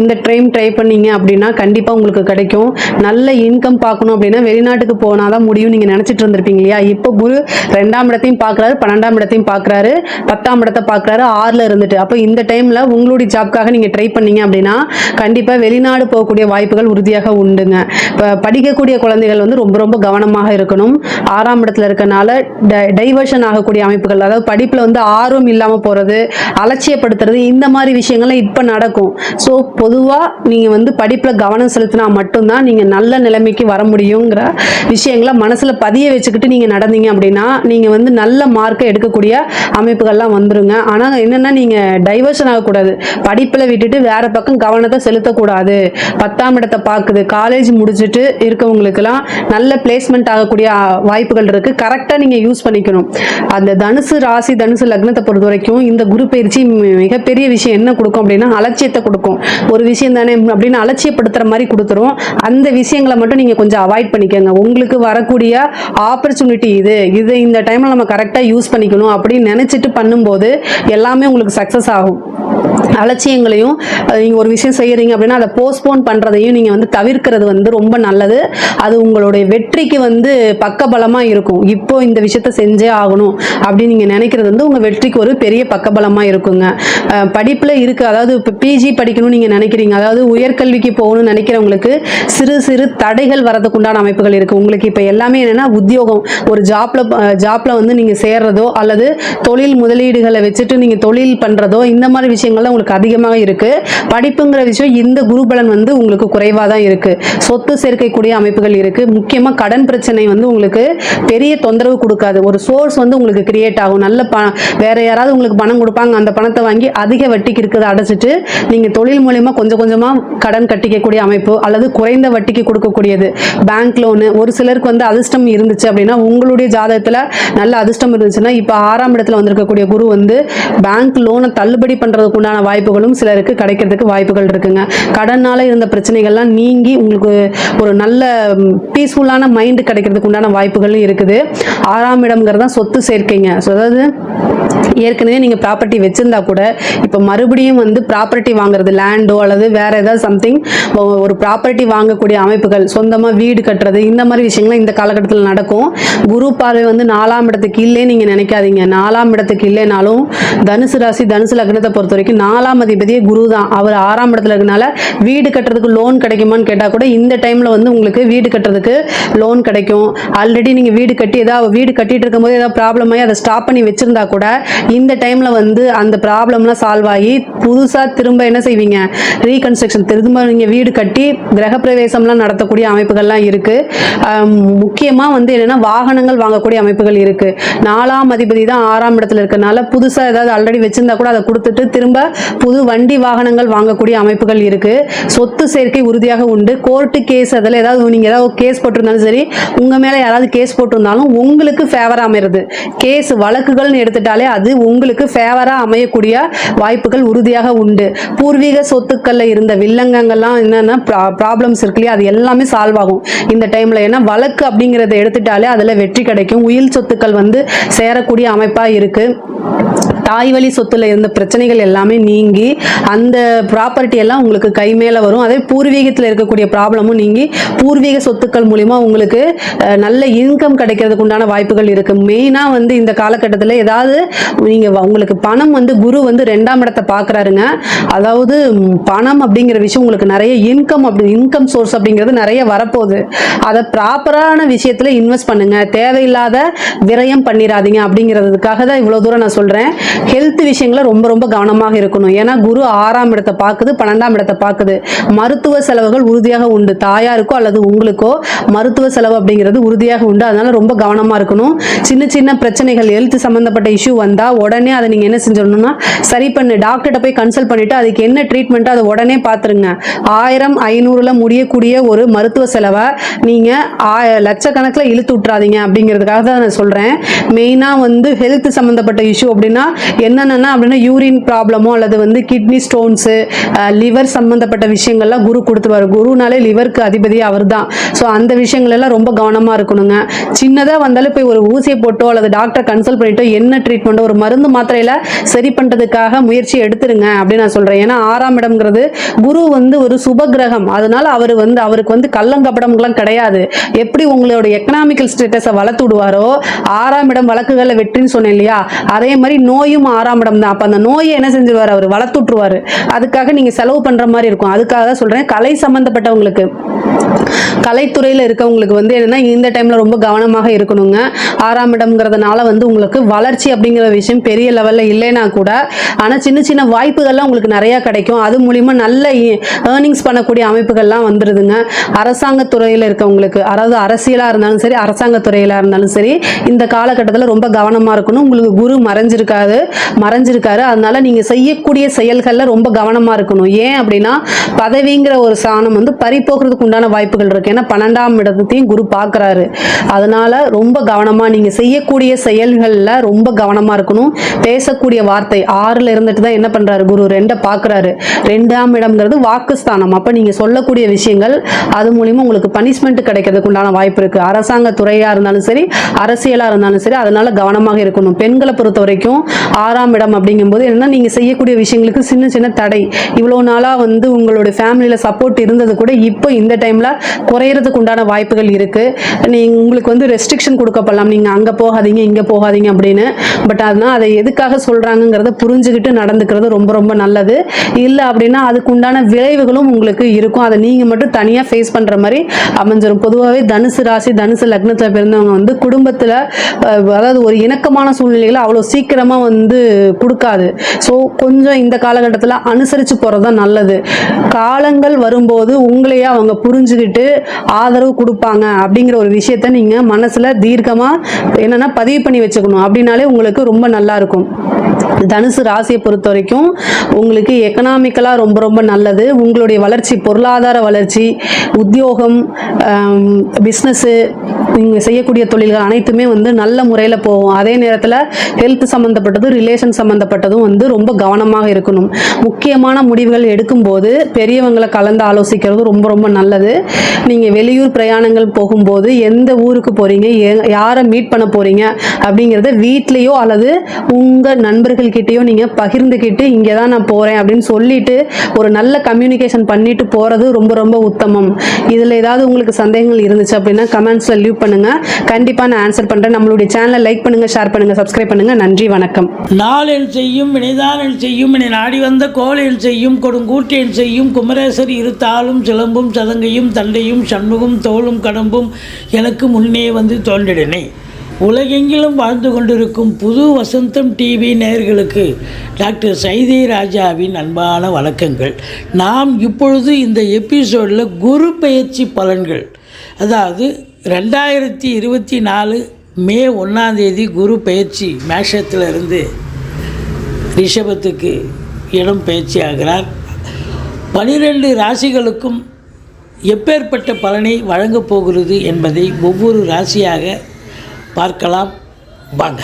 Speaker 3: இந்த ட்ரை பண்ணீங்க அப்படின்னா கண்டிப்பாக உங்களுக்கு கிடைக்கும். நல்ல இன்கம் பார்க்கணும் அப்படின்னா வெளிநாட்டுக்கு போனால் தான் முடியும் நீங்கள் நினச்சிட்டு இருந்திருப்பீங்க இல்லையா? இப்போ குரு 2ஆம் இடத்தையும் பார்க்குறாரு, 12ஆம் இடத்தையும் பார்க்குறாரு, 10ஆம் இடத்தை பார்க்குறாரு 6ல் இருந்துட்டு. அப்போ இந்த டைமில் உங்களுடைய ஜாப்காக நீங்கள் ட்ரை பண்ணீங்க அப்படின்னா கண்டிப்பாக வெளிநாடு போகக்கூடிய வாய்ப்புகள் உறுதியாக உண்டுங்க. இப்போ படிக்கக்கூடிய குழந்தைகள் வந்து ரொம்ப ரொம்ப கவனமாக இருக்கணும். 6ஆம் இடத்துல இருக்கனால டைவர்ஷன் ஆகக்கூடிய அமைப்புகள், அதாவது படிப்பில் வந்து ஆர்வம் இல்லாமல் போகிறது, அலட்சியப்படுத்துறது, இந்த மாதிரி விஷயங்கள்லாம் இப்போ நடக்கும். ஸோ பொதுவாக நீங்கள் வந்து படிப்பில் கவனம் செலுத்தினா மட்டும்தான் நீங்கள் நல்ல நிலைமைக்கு வர முடியுங்கிற விஷயங்களை மனசில் பதிய வச்சுக்கிட்டு நீங்கள் நடந்தீங்க அப்படின்னா நீங்கள் வந்து நல்ல மார்க்கை எடுக்கக்கூடிய அமைப்புகள்லாம் வந்துருங்க. ஆனால் என்னென்னா நீங்கள் டைவர்ஷன் ஆகக்கூடாது. படிப்பில் விட்டுட்டு வேற பக்கம் கவனத்தை செலுத்தக்கூடாது. 10ஆம் இடத்தை பார்க்குது, காலேஜ் முடிச்சுட்டு இருக்கவங்களுக்கெல்லாம் நல்ல பிளேஸ்மெண்ட் ஆகக்கூடிய வாய்ப்புகள் இருக்குது. கரெக்டாக நீங்கள் யூஸ் பண்ணிக்கணும். அந்த தனுசு ராசி தனுசு லக்னத்தை பொறுத்த வரைக்கும் இந்த குரு பயிற்சி மிகப்பெரிய விஷயம் என்ன கொடுக்கும் அப்படின்னா அலட்சியத்தை கொடுக்கும். ஒரு விஷயம் தானே அப்படின்னு அலட்சியப்படுத்துற மாதிரி கொடுத்துரும். அந்த விஷயங்களை மட்டும் நீங்க கொஞ்சம் அவாய்ட் பண்ணிக்கோங்க. உங்களுக்கு வரக்கூடிய ஆப்பர்ச்சுனிட்டி இது இந்த டைம்ல நம்ம கரெக்டாக யூஸ் பண்ணிக்கணும் அப்படின்னு நினைச்சிட்டு பண்ணும்போது எல்லாமே உங்களுக்கு சக்சஸ் ஆகும். அலட்சியங்களையும் நீங்கள் ஒரு விஷயம் செய்கிறீங்க அப்படின்னா அதை போஸ்ட்போன் பண்ணுறதையும் நீங்கள் வந்து தவிர்க்கிறது வந்து ரொம்ப நல்லது. அது உங்களுடைய வெற்றிக்கு வந்து பக்கபலமாக இருக்கும். இப்போ இந்த விஷயத்த செஞ்சே ஆகணும் அப்படின்னு நீங்கள் நினைக்கிறது வந்து உங்கள் வெற்றிக்கு ஒரு பெரிய பக்கபலமாக இருக்குங்க. படிப்பில் இருக்குது, அதாவது இப்போ பிஜி படிக்கணும்னு நீங்கள் நினைக்கிறீங்க, அதாவது உயர்கல்விக்கு போகணும்னு நினைக்கிறவங்களுக்கு சிறு சிறு தடைகள் வரதுக்கு உண்டான அமைப்புகள் இருக்குது. உங்களுக்கு இப்போ எல்லாமே என்னென்னா உத்தியோகம், ஒரு ஜாப்பில் வந்து நீங்கள் சேர்றதோ அல்லது தொழில் முதலீடுகளை வச்சுட்டு நீங்கள் தொழில் பண்ணுறதோ இந்த மாதிரி விஷயங்கள்லாம் உங்களுக்கு அதிகமாக இருக்கு. படிப்புங்கிற விஷயம் இந்த குரு பலன் வந்து உங்களுக்கு குறைவாக தான் இருக்கு. சொத்து சேர்க்கக்கூடிய அமைப்புகள் இருக்கு. முக்கியமாக கடன் பிரச்சனை வந்து உங்களுக்கு பெரிய தொந்தரவு கொடுக்காது. ஒரு சோர்ஸ் வந்து உங்களுக்கு கிரியேட் ஆகும். நல்ல வேற யாராவது உங்களுக்கு பணம் கொடுப்பாங்க, அந்த பணத்தை வாங்கி அதிக வட்டிக்கு இருக்கிறத அடைச்சிட்டு நீங்க தொழில் மூலமா கொஞ்சம் கொஞ்சமா கடன் கட்டிக்கக்கூடிய அமைப்பு அல்லது குறைந்த வட்டிக்கு கொடுக்கக்கூடியது பேங்க் லோனு. ஒரு சிலருக்கு வந்து அதிர்ஷ்டம் இருந்துச்சு அப்படின்னா, உங்களுடைய ஜாதகத்துல நல்ல அதிர்ஷ்டம் இருந்துச்சுன்னா இப்போ 6ஆம் இடத்துல வந்திருக்கக்கூடிய குரு வந்து பேங்க் லோனை தள்ளுபடி பண்றதுக்கு உண்டான வாய்ப்புகளும் சிலருக்கு கிடைக்கிறதுக்கு வாய்ப்புகள் இருக்குங்க. கடனால இருந்த பிரச்சனைகள்லாம் நீங்கி உங்களுக்கு ஒரு நல்ல பீஸ்ஃபுல்லான மைண்ட் கிடைக்கிறதுக்கு உண்டான வாய்ப்புகளும் இருக்குது. 6ஆம் இடம்ங்கிறது தான் சொத்து சேர்க்கைங்க. அதாவது ஏற்கனவே நீங்கள் ப்ராப்பர்ட்டி வச்சுருந்தா கூட இப்போ மறுபடியும் வந்து ப்ராப்பர்ட்டி வாங்குறது, லேண்டோ அல்லது வேறு ஏதாவது சம்திங் ஒரு ப்ராப்பர்ட்டி வாங்கக்கூடிய அமைப்புகள், சொந்தமாக வீடு கட்டுறது, இந்த மாதிரி விஷயங்கள்லாம் இந்த காலகட்டத்தில் நடக்கும். குரு பார்வை வந்து 4ஆம் இடத்துக்கு இல்லை நீங்கள் நினைக்காதீங்க. 4ஆம் இடத்துக்கு இல்லைனாலும் தனுசு ராசி தனுசு லக்னத்தை பொறுத்த வரைக்கும் 4ஆம் அதிபதியே குரு தான். அவர் 6ஆம் இடத்துல இருக்கனால வீடு கட்டுறதுக்கு லோன் கிடைக்குமான்னு கேட்டால் கூட இந்த டைமில் வந்து உங்களுக்கு வீடு கட்டுறதுக்கு லோன் கிடைக்கும். ஆல்ரெடி நீங்கள் வீடு கட்டிட்டு இருக்கும்போது ஏதாவது ப்ராப்ளம் ஆகி அதை ஸ்டாப் பண்ணி வச்சுருந்தா கூட இந்த டைம்ல வந்து அந்த ப்ராப்ளம்லாம் சால்வ் ஆகி புதுசாக திரும்ப என்ன செய்வீங்க, ரீகன்ஸ்ட்ரக்ஷன், திரும்ப நீங்கள் வீடு கட்டி கிரகப்பிரவேசம்லாம் நடத்தக்கூடிய அமைப்புகள்லாம் இருக்கு. முக்கியமாக வந்து என்னன்னா வாகனங்கள் வாங்கக்கூடிய அமைப்புகள் இருக்கு. 4ஆம் அதிபதி தான் 6ஆம் இடத்துல இருக்கனால புதுசாக ஏதாவது ஆல்ரெடி வச்சிருந்தா கூட அதை கொடுத்துட்டு திரும்ப புது வண்டி வாகனங்கள் வாங்கக்கூடிய அமைப்புகள் இருக்கு. சொத்து சேர்க்கை உறுதியாக உண்டு. கோர்ட்டு கேஸ் அதில் ஏதாவது நீங்கள் ஏதாவது கேஸ் போட்டிருந்தாலும் சரி, உங்கள் மேலே யாராவது கேஸ் போட்டிருந்தாலும் உங்களுக்கு ஃபேவராக அமைகிறது. கேஸ் வழக்குகள்னு எடுத்துட்டாலே அது உங்களுக்கு ஃபேவரா அமையக்கூடிய வாய்ப்புகள் உறுதியாக உண்டு. பூர்வீக சொத்துக்கள்ல இருந்த வில்லங்கங்கள்லாம் என்னன்னா ப்ராப்ளம்ஸ் இருக்கு இல்லையா, அது எல்லாமே சால்வ் ஆகும் இந்த டைம்ல. ஏன்னா வழக்கு அப்படிங்கறத எடுத்துட்டாலே அதுல வெற்றி கிடைக்கும். உயில் சொத்துக்கள் வந்து சேரக்கூடிய அமைப்பா இருக்கு. தாய் வழி சொத்துல இருந்த பிரச்சனைகள் எல்லாமே நீங்கி அந்த ப்ராப்பர்ட்டி எல்லாம் உங்களுக்கு கை மேல வரும். அதே பூர்வீகத்தில் இருக்கக்கூடிய ப்ராப்ளமும் நீங்கி பூர்வீக சொத்துக்கள் மூலிமா உங்களுக்கு நல்ல இன்கம் கிடைக்கிறதுக்கு உண்டான வாய்ப்புகள் இருக்கு. மெயினா வந்து இந்த காலகட்டத்தில் ஏதாவது நீங்க உங்களுக்கு பணம் வந்து குரு வந்து 2ஆம் இடத்தை பார்க்கறாருங்க. அதாவது பணம் அப்படிங்கிற விஷயம் உங்களுக்கு நிறைய இன்கம் சோர்ஸ் அப்படிங்கிறது நிறைய வரப்போகுது. அதை ப்ராப்பரான விஷயத்துல இன்வெஸ்ட் பண்ணுங்க. தேவையில்லாத விரயம் பண்ணிடாதீங்க. அப்படிங்கிறதுக்காக தான் இவ்வளவு தூரம் நான் சொல்றேன். ஹெல்த் விஷயங்களை ரொம்ப ரொம்ப கவனமாக இருக்கணும். ஏன்னா குரு 6ஆம் இடத்தை பார்க்குது, 12ஆம் இடத்தை பார்க்குது. மருத்துவ செலவுகள் உறுதியாக உண்டு. தாயாருக்கோ அல்லது உங்களுக்கோ மருத்துவ செலவு அப்படிங்கிறது உறுதியாக உண்டு. அதனால ரொம்ப கவனமா இருக்கணும். சின்ன சின்ன பிரச்சனைகள், ஹெல்த் சம்பந்தப்பட்ட இஷ்யூ வந்தா உடனே அதை நீங்க என்ன செஞ்சிடணும்னா சரி பண்ணு, டாக்டர்கிட்ட போய் கன்சல்ட் பண்ணிட்டு அதுக்கு என்ன ட்ரீட்மெண்ட்டோ அதை உடனே பார்த்துருங்க. 1000 500 முடியக்கூடிய ஒரு மருத்துவ செலவை நீங்க லட்சக்கணக்கில் இழுத்து விட்டுறாதீங்க. அப்படிங்கிறதுக்காக தான் நான் சொல்றேன். மெயினா வந்து ஹெல்த் சம்பந்தப்பட்ட இஷ்யூ அப்படின்னா என்னென்னா அப்படின்னா யூரின் ப்ராப்ளமோ அல்லது வந்து கிட்னி ஸ்டோன்ஸு, லிவர் சம்பந்தப்பட்ட விஷயங்கள்லாம் குரு கொடுத்துருவார். குருனாலே லிவருக்கு அதிபதி அவர் தான். ஸோ அந்த விஷயங்கள் எல்லாம் ரொம்ப கவனமாக இருக்கணுங்க. சின்னதாக வந்தாலும் போய் ஒரு ஊசியை போட்டோ அல்லது டாக்டரை கன்சல்ட் பண்ணிட்டோ என்ன ட்ரீட்மெண்ட்டோ ஒரு மருந்து மாத்திரையில் சரி பண்ணுறதுக்காக முயற்சி எடுத்துருங்க அப்படின்னு நான் சொல்கிறேன். ஏன்னா 6ஆம் இடம்ங்கிறது குரு வந்து ஒரு சுப கிரகம். அதனால அவருக்கு வந்து கள்ளங்கப்படம்லாம் கிடையாது. எப்படி உங்களோட எக்கனாமிக்கல் ஸ்டேட்டஸை வளர்த்து விடுவாரோ, 6ஆம் இடம் வழக்குகளில் வெற்றின்னு சொன்னேன் இல்லையா, அதே மாதிரி நோயும் 6ஆம் இடம் தான். அப்போ அந்த நோயை என்ன செஞ்சிருவார், அவர் வளர்த்து விட்டுருவாரு. அதுக்காக நீங்கள் செலவு பண்ணுற மாதிரி இருக்கும். அதுக்காக தான் சொல்கிறேன். கலை சம்பந்தப்பட்டவங்களுக்கு, கலைத்துறையில் இருக்கவங்களுக்கு வந்து என்னன்னா இந்த டைம்ல ரொம்ப கவனமாக இருக்கணுங்க. 6ஆம் இடம்ங்கிறதுனால வந்து உங்களுக்கு வளர்ச்சி அப்படிங்கிற விஷயம் பெரிய லெவல்ல இல்லைன்னா கூட, ஆனா சின்ன சின்ன வாய்ப்புகள்லாம் உங்களுக்கு நிறைய கிடைக்கும். அது மூலியமா நல்ல ஏர்னிங்ஸ் பண்ணக்கூடிய அமைப்புகள்லாம் வந்துருதுங்க. அரசாங்க துறையில் இருக்கவங்களுக்கு, அதாவது அரசியலா இருந்தாலும் சரி, அரசாங்க துறையில இருந்தாலும் சரி, இந்த காலகட்டத்தில் ரொம்ப கவனமா இருக்கணும். உங்களுக்கு குரு மறைஞ்சிருக்காரு. அதனால நீங்க செய்யக்கூடிய செயல்கள்ல ரொம்ப கவனமா இருக்கணும். ஏன் அப்படின்னா பதவிங்கிற ஒரு சாணம் வந்து பறிப்போகிறதுக்கு உண்டான வாய்ப்புகள் இருக்கு. ஏன்னா 12ஆம் இடத்தையும் குரு பார்க்கறாரு. அதனால ரொம்ப கவனமா நீங்க செய்யக்கூடிய செயல்கள்ல ரொம்ப கவனமா இருக்கணும். பேசக்கூடிய வார்த்தை 6ல இருந்துட்டு தான் என்ன பண்றாரு, குரு 2 பார்க்கறாரு. 2ஆம் இடம்ங்கிறது வாக்குஸ்தானம். அப்ப நீங்க சொல்லக்கூடிய விஷயங்கள் அது மூலியமா உங்களுக்கு பனிஷ்மெண்ட் கிடைக்கிறதுக்கு உண்டான வாய்ப்பு இருக்கு. அரசாங்க துறையா இருந்தாலும் சரி, அரசியலா இருந்தாலும் சரி, அதனால கவனமாக இருக்கணும். பெண்களை பொறுத்த வரைக்கும் 6ஆம் இடம் அப்படிங்கும்போது என்னன்னா நீங்க செய்யக்கூடிய விஷயங்களுக்கு சின்ன சின்ன தடை, இவ்வளவு நாளா வந்து உங்களுடைய ஃபேமிலியில சப்போர்ட் இருந்தது கூட இப்போ இந்த டைம்ல குறையறதுக்கு உண்டான வாய்ப்புகள் இருக்கு. உங்களுக்கு வந்து ரெஸ்ட்ரிக்ஷன் கொடுக்கப்படலாம், நீங்க அங்க போகாதீங்க இங்க போகாதீங்க அப்படின்னு. பட் அதனால் அதை எதுக்காக சொல்றாங்கிறத புரிஞ்சுக்கிட்டு நடந்துக்கிறது ரொம்ப ரொம்ப நல்லது. இல்லை அப்படின்னா அதுக்கு உண்டான விளைவுகளும் உங்களுக்கு இருக்கும். அதை நீங்க மட்டும் தனியா ஃபேஸ் பண்ற மாதிரி அமைஞ்சிடும். பொதுவாகவே தனுசு ராசி தனுசு லக்னத்துல பிறந்தவங்க வந்து குடும்பத்துல அதாவது ஒரு இணக்கமான சூழ்நிலைகளை அவ்வளோ சீக்கிரமா வந்து கொடுக்காது. ஸோ கொஞ்சம் இந்த காலகட்டத்தில் அனுசரித்து போகிறது தான் நல்லது. காலங்கள் வரும்போது உங்களையே அவங்க புரிஞ்சுக்கிட்டு ஆதரவு கொடுப்பாங்க அப்படிங்கிற ஒரு விஷயத்த நீங்கள் மனசில் தீர்க்கமாக என்னென்னா பதிவு பண்ணி வச்சுக்கணும். அப்படின்னாலே உங்களுக்கு ரொம்ப நல்லா இருக்கும். தனுசு ராசியை பொறுத்த வரைக்கும் உங்களுக்கு எக்கனாமிக்கலாக ரொம்ப ரொம்ப நல்லது. உங்களுடைய வளர்ச்சி, பொருளாதார வளர்ச்சி, உத்தியோகம், பிஸ்னஸ்ஸு, நீங்கள் செய்யக்கூடிய தொழில்கள் அனைத்துமே வந்து நல்ல முறையில் போகும். அதே நேரத்தில் ஹெல்த் சம்மந்தப்பட்டதும் ரிலேஷன் சம்மந்தப்பட்டதும் வந்து ரொம்ப கவனமாக இருக்கணும். முக்கியமான முடிவுகள் எடுக்கும்போது பெரியவங்களை கலந்து ஆலோசிக்கிறது ரொம்ப ரொம்ப நல்லது. நீங்கள் வெளியூர் பிரயாணங்கள் போகும்போது எந்த ஊருக்கு போகிறீங்க, யாரை மீட் பண்ண போகிறீங்க அப்படிங்கிறத வீட்லேயோ அல்லது உங்கள் நண்பர்கள்கிட்டயோ நீங்கள் பகிர்ந்துக்கிட்டு இங்கே தான் நான் போகிறேன் அப்படின்னு சொல்லிட்டு ஒரு நல்ல கம்யூனிகேஷன் பண்ணிட்டு போகிறது ரொம்ப ரொம்ப உத்தமம். இதில் ஏதாவது உங்களுக்கு சந்தேகங்கள் இருந்துச்சு அப்படின்னா கமெண்ட்ஸில் லீவ் பண்ணுங்கள். கண்டிப்பாக நான் ஆன்சர் பண்ணுறேன். நம்மளுடைய சேனலை லைக் பண்ணுங்கள், ஷேர் பண்ணுங்கள், சப்ஸ்கிரைப் பண்ணுங்கள். நன்றி, வணக்கம்.
Speaker 4: நாளென் செய்யும் வினைதானென் செய்யும் என நாடி வந்த கோளென் செய்யும் கொடுங்கூட்டென் செய்யும் குமரேசர் இருத்தாலும் சிலம்பும் சதங்கையும் தண்டையும் சண்முகம் தோளும் கடம்பும் எனக்கு முன்னே வந்து தோன்றிடனே. உலகெங்கிலும் வாழ்ந்து கொண்டிருக்கும் புது வசந்தம் டிவி நேயர்களுக்கு டாக்டர் சைதை ராஜாவின் அன்பான வணக்கங்கள். நாம் இப்பொழுது இந்த எபிசோடில் குரு பெயர்ச்சி பலன்கள், அதாவது 2024 மே 1 குரு பெயர்ச்சி மேஷத்தில் இருந்து ரிஷபத்துக்கு இடம் பெயர்ச்சி ஆகிறார். 12 ராசிகளுக்கும் எப்பேற்பட்ட பலனை வழங்கப் போகிறது என்பதை ஒவ்வொரு ராசியாக பார்க்கலாம். வாங்க.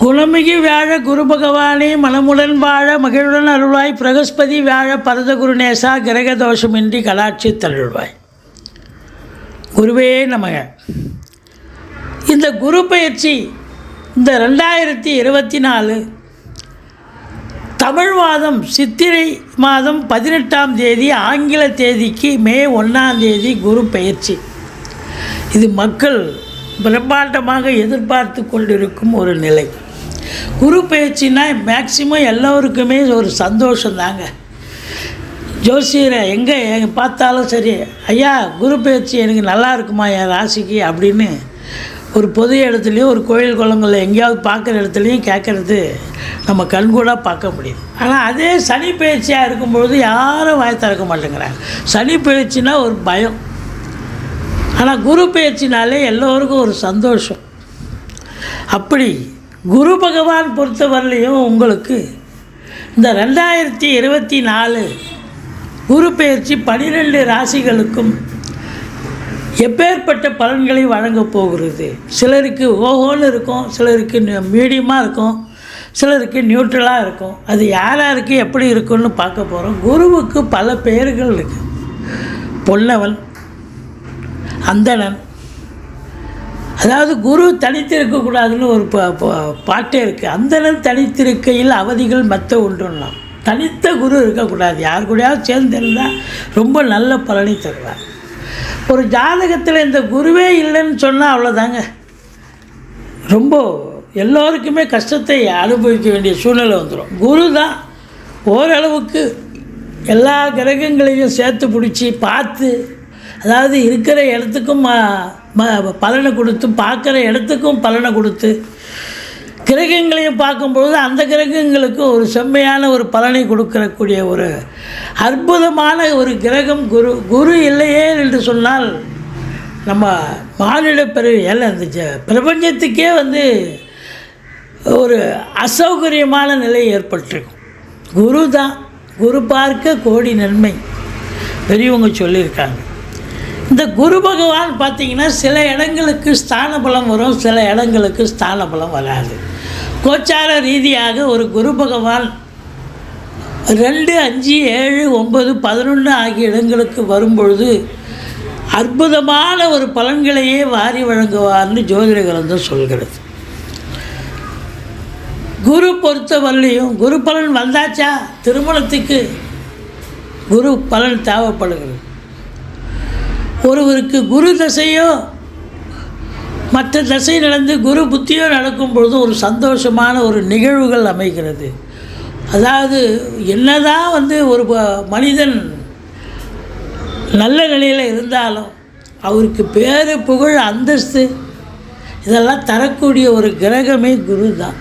Speaker 4: குணமிகு வியாழ குரு பகவானே மனமுடன் வாழ மகிழுடன் அருள்வாய். பிரகஸ்பதி வியாழ பரத குருநேசா கிரக தோஷமின்றி கடாட்சி தருள்வாய். குருவே நமக. இந்த குரு பயிற்சி இந்த 2024 தமிழ் மாதம் சித்திரை மாதம் 18ஆம் தேதி, ஆங்கில தேதிக்கு மே 1 குரு பயிற்சி. இது மக்கள் பிரம்மாண்டமாக எதிர்பார்த்து கொண்டிருக்கும் ஒரு நிலை. குரு பயிற்சினா மேக்சிமம் எல்லோருக்குமே ஒரு சந்தோஷந்தாங்க. ஜோசியரை எங்கே பார்த்தாலும் சரி, ஐயா குரு பயிற்சி எனக்கு நல்லா இருக்குமா என் ராசிக்கு அப்படின்னு ஒரு பொது இடத்துலையும் ஒரு கோயில் குளங்களில் எங்கேயாவது பார்க்குற இடத்துலையும் கேட்குறது நம்ம கண்கூடாக பார்க்க முடியுது. ஆனால் அதே சனி பயிற்சியாக இருக்கும்பொழுது யாரும் வாய் திறக்க மாட்டேங்கிறாங்க. சனி பயிற்சினா ஒரு பயம். ஆனால் குரு பயிற்சினாலே எல்லோருக்கும் ஒரு சந்தோஷம். அப்படி குரு பகவான் பொறுத்தவரையிலையும் உங்களுக்கு இந்த 2024 குரு பயிற்சி 12 ராசிகளுக்கும் எப்பேற்பட்ட பலன்களை வழங்கப் போகிறது. சிலருக்கு ஓஹோன்னு இருக்கும், சிலருக்கு மீடியமாக இருக்கும், சிலருக்கு நியூட்ரலாக இருக்கும். அது யாருக்கு எப்படி இருக்குன்னு பார்க்க போகிறோம். குருவுக்கு பல பெயர்கள் இருக்குது. பொன்னவன், அந்தணன், அதாவது குரு தனித்திருக்கக்கூடாதுன்னு ஒரு பாட்டே இருக்குது. அந்தணன் தனித்திருக்கையில் அவதிகள் மற்ற ஒன்றுலாம். தனித்த குரு இருக்கக்கூடாது, யார் கூடயாவது சேர்ந்திருந்தால் ரொம்ப நல்ல பலனை தருவார். ஒரு ஜாதகத்தில் இந்த குருவே இல்லைன்னு சொன்னால் அவ்வளோதாங்க, ரொம்ப எல்லோருக்குமே கஷ்டத்தை அனுபவிக்க வேண்டிய சூழ்நிலை வந்துடும். குரு தான் ஓரளவுக்கு எல்லா கிரகங்களையும் சேர்த்து பிடிச்சி பார்த்து, அதாவது இருக்கிற இடத்துக்கும் பலனை கொடுத்து, பார்க்குற இடத்துக்கும் பலனை கொடுத்து, கிரகங்களையும் பார்க்கும்பொழுது அந்த கிரகங்களுக்கு ஒரு செம்மையான ஒரு பலனை கொடுக்கக்கூடிய ஒரு அற்புதமான ஒரு கிரகம் குரு. குரு இல்லையே என்று சொன்னால் நம்ம மானிட பிறவி எல்லாம் இந்த பிரபஞ்சத்துக்கே ஒரு அசௌகரியமான நிலை ஏற்பட்டிருக்கும். குரு தான். குரு பார்க்க கோடி நன்மை பெரியவங்க சொல்லியிருக்காங்க. இந்த குரு பகவான் பார்த்திங்கன்னா சில இடங்களுக்கு ஸ்தான பலம் வரும், சில இடங்களுக்கு ஸ்தான பலம் வராது. கோச்சார ரீதியாக ஒரு குரு பகவான் 2, 5, 7, 9, 11 ஆகிய இடங்களுக்கு வரும்பொழுது அற்புதமான ஒரு பலன்களையே வாரி வழங்குவார்னு ஜோதிட கிரந்தம் சொல்கிறது. குரு பொறுத்தவரையிலையும் குரு பலன் வந்தாச்சா, திருமணத்துக்கு குரு பலன் தேவைப்படுகிறது. ஒருவருக்கு குரு தசையோ மற்ற தசை நடந்து குரு புத்தியோ நடக்கும் பொழுது ஒரு சந்தோஷமான ஒரு நிகழ்வுகள் அமைகிறது. அதாவது என்னதான் ஒரு மனிதன் நல்ல நிலையில் இருந்தாலும் அவருக்கு பேரு புகழ் அந்தஸ்து இதெல்லாம் தரக்கூடிய ஒரு கிரகமே குரு தான்.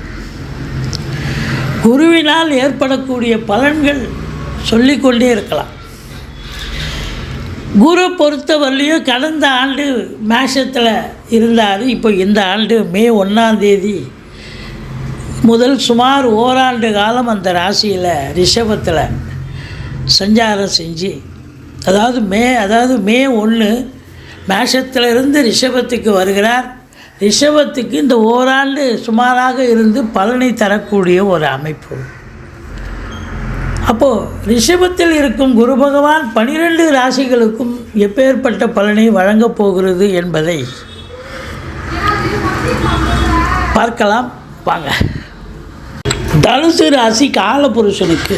Speaker 4: குருவினால் ஏற்படக்கூடிய பலன்கள் சொல்லிக்கொண்டே இருக்கலாம். குரு பொறுத்தவரையிலையும் கடந்த ஆண்டு மேஷத்தில் இருந்தார். இப்போ இந்த ஆண்டு மே 1 முதல் சுமார் ஓராண்டு காலம் அந்த ராசியில் ரிஷபத்தில் சஞ்சாரம் செஞ்சு, அதாவது மே 1 மேஷத்திலிருந்து ரிஷபத்துக்கு வருகிறார். ரிஷபத்துக்கு இந்த ஓராண்டு சுமாராக இருந்து பலனை தரக்கூடிய ஒரு அமைப்பு. அப்போது ரிஷபத்தில் இருக்கும் குரு பகவான் 12 ராசிகளுக்கும் எப்பேற்பட்ட பலனை வழங்கப் போகிறது என்பதை பார்க்கலாம் வாங்க. தனுசு ராசி காலபுருஷனுக்கு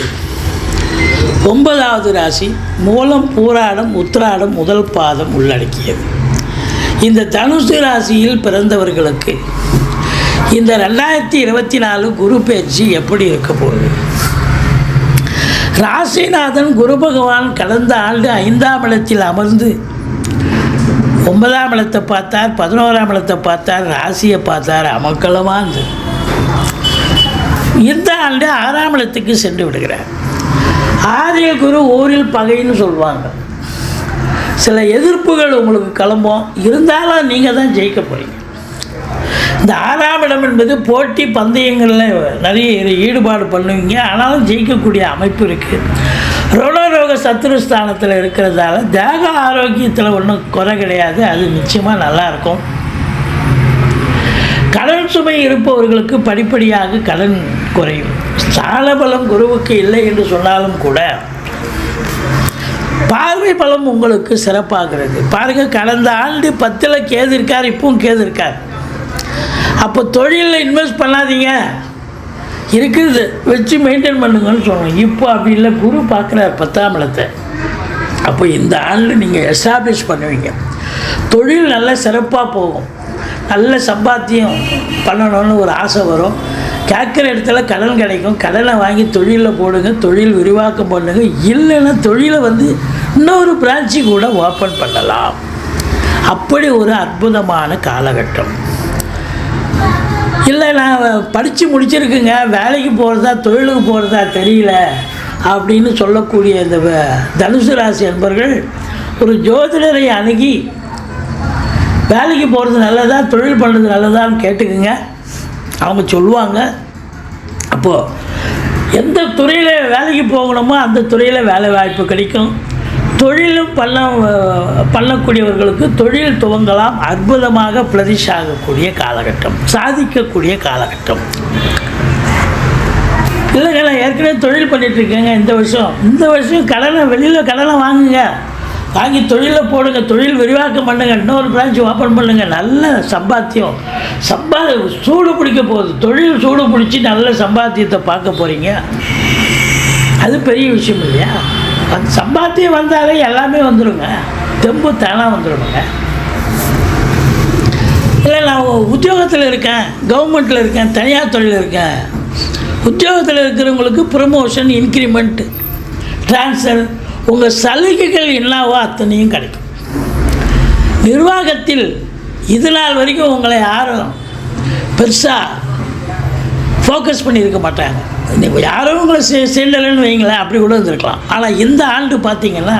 Speaker 4: 9வது ராசி, மூலம், பூராடம், உத்திராடம் முதல் பாதம் உள்ளடக்கியது. இந்த தனுசு ராசியில் பிறந்தவர்களுக்கு இந்த 2024 குரு பயிற்சி எப்படி இருக்க போகுது? ராசிநாதன் குரு பகவான் கடந்த ஆண்டு 5ஆம் இடத்தில் அமர்ந்து 9ஆம் இடத்தை பார்த்தார், 11ஆம் இடத்தை பார்த்தார், ராசியை பார்த்தார், அமக்கலமாக இருந்தது. இந்த ஆண்டு 6ஆம் இடத்துக்கு சென்று விடுகிறார். ஆரிய குரு ஊரில் பகைன்னு சொல்லுவாங்க. சில எதிர்ப்புகள் உங்களுக்கு கிளம்பும், இருந்தாலும் நீங்கள் தான் ஜெயிக்க போகிறீங்க. இந்த 6ஆம் இடம் என்பது போட்டி பந்தயங்களில் நிறைய ஈடுபாடு பண்ணுவீங்க, ஆனாலும் ஜெயிக்கக்கூடிய அமைப்பு இருக்குது. ரோக சத்துருஸ்தானத்தில் இருக்கிறதால தேக ஆரோக்கியத்தில் ஒன்றும் குறை கிடையாது, அது நிச்சயமாக நல்லாயிருக்கும். கடன் சுமை இருப்பவர்களுக்கு படிப்படியாக கடன் குறையும். ஸ்தானபலம் குருவுக்கு இல்லை என்று சொன்னாலும் கூட பார்வை பலம் உங்களுக்கு சிறப்பாகிறது. பாருங்கள், கடந்த ஆண்டு 10ல் கேது இருக்கார், இப்பவும் கேது இருக்கார். அப்போ தொழிலில் இன்வெஸ்ட் பண்ணாதீங்க, இருக்குது வச்சு மெயின்டைன் பண்ணுங்கன்னு சொல்லணும். இப்போ அப்படி இல்லை, குரு பார்க்குறார் 10ஆம் இடத்தை. அப்போ இந்த ஆண்டு நீங்கள் எஸ்டாப்ளிஷ் பண்ணுவீங்க. தொழில் நல்ல சிறப்பாக போகும், நல்ல சம்பாத்தியம் பண்ணணும்னு ஒரு ஆசை வரும். கேட்குற இடத்துல கடன் கிடைக்கும், கடனை வாங்கி தொழிலில் போடுங்க, தொழில் விரிவாக்கம் பண்ணுங்க. இல்லைன்னா தொழிலை இன்னொரு பிரான்ச்சு கூட ஓப்பன் பண்ணலாம். அப்படி ஒரு அற்புதமான காலகட்டம். இல்லை நான் படித்து முடிச்சிருக்குங்க, வேலைக்கு போகிறதா தொழிலுக்கு போகிறதா தெரியல அப்படின்னு சொல்லக்கூடிய இந்த தனுசு ராசி அன்பர்கள் ஒரு ஜோதிடரை அணுகி வேலைக்கு போகிறது நல்லதா தொழில் பண்ணுறது நல்லதான்னு கேட்டுக்குங்க, அவங்க சொல்லுவாங்க. அப்போது எந்த துறையில் வேலைக்கு போகணுமோ அந்த துறையில் வேலை வாய்ப்பு கிடைக்கும். தொழிலும் பண்ணக்கூடியவர்களுக்கு தொழில் துவங்கலாம். அற்புதமாக ஃப்ளரிஷ் ஆகக்கூடிய காலகட்டம், சாதிக்கக்கூடிய காலகட்டம். இல்லைங்க, நான் ஏற்கனவே தொழில் பண்ணிகிட்ருக்கேங்க, இந்த வருஷம் வெளியில் கடனை வாங்குங்க, வாங்கி தொழிலில் போடுங்க, தொழில் விரிவாக்கம் பண்ணுங்க, இன்னொரு பிரான்ச் ஓப்பன் பண்ணுங்கள், நல்ல சம்பாத்தியம் சூடு பிடிக்க போகுது. தொழில் சூடு பிடிச்சி நல்ல சம்பாத்தியத்தை பார்க்க போகிறீங்க. அது பெரிய விஷயம் இல்லையா? அந்த சம்பாத்தியம் வந்தாலே எல்லாமே வந்துடுங்க, தெம்பு தானாக வந்துடுங்க. இல்லை நான் உத்தியோகத்தில் இருக்கேன், கவர்மெண்ட்டில் இருக்கேன், தனியார் தொழில் இருக்கேன். உத்தியோகத்தில் இருக்கிறவங்களுக்கு ப்ரமோஷன், இன்க்ரிமெண்ட், ட்ரான்ஸ்ஃபர், உங்கள் சலுகைகள் என்னவோ அத்தனையும் கிடைக்கும். நிர்வாகத்தில் இது நாள் வரைக்கும் உங்களை யாரும் பெருசாக ஃபோக்கஸ் பண்ணியிருக்க மாட்டாங்க. யாரும் உங்களை செல்லலைன்னு வைங்களேன், அப்படி கூட இருந்திருக்கலாம். ஆனால் இந்த ஆண்டு பார்த்திங்கன்னா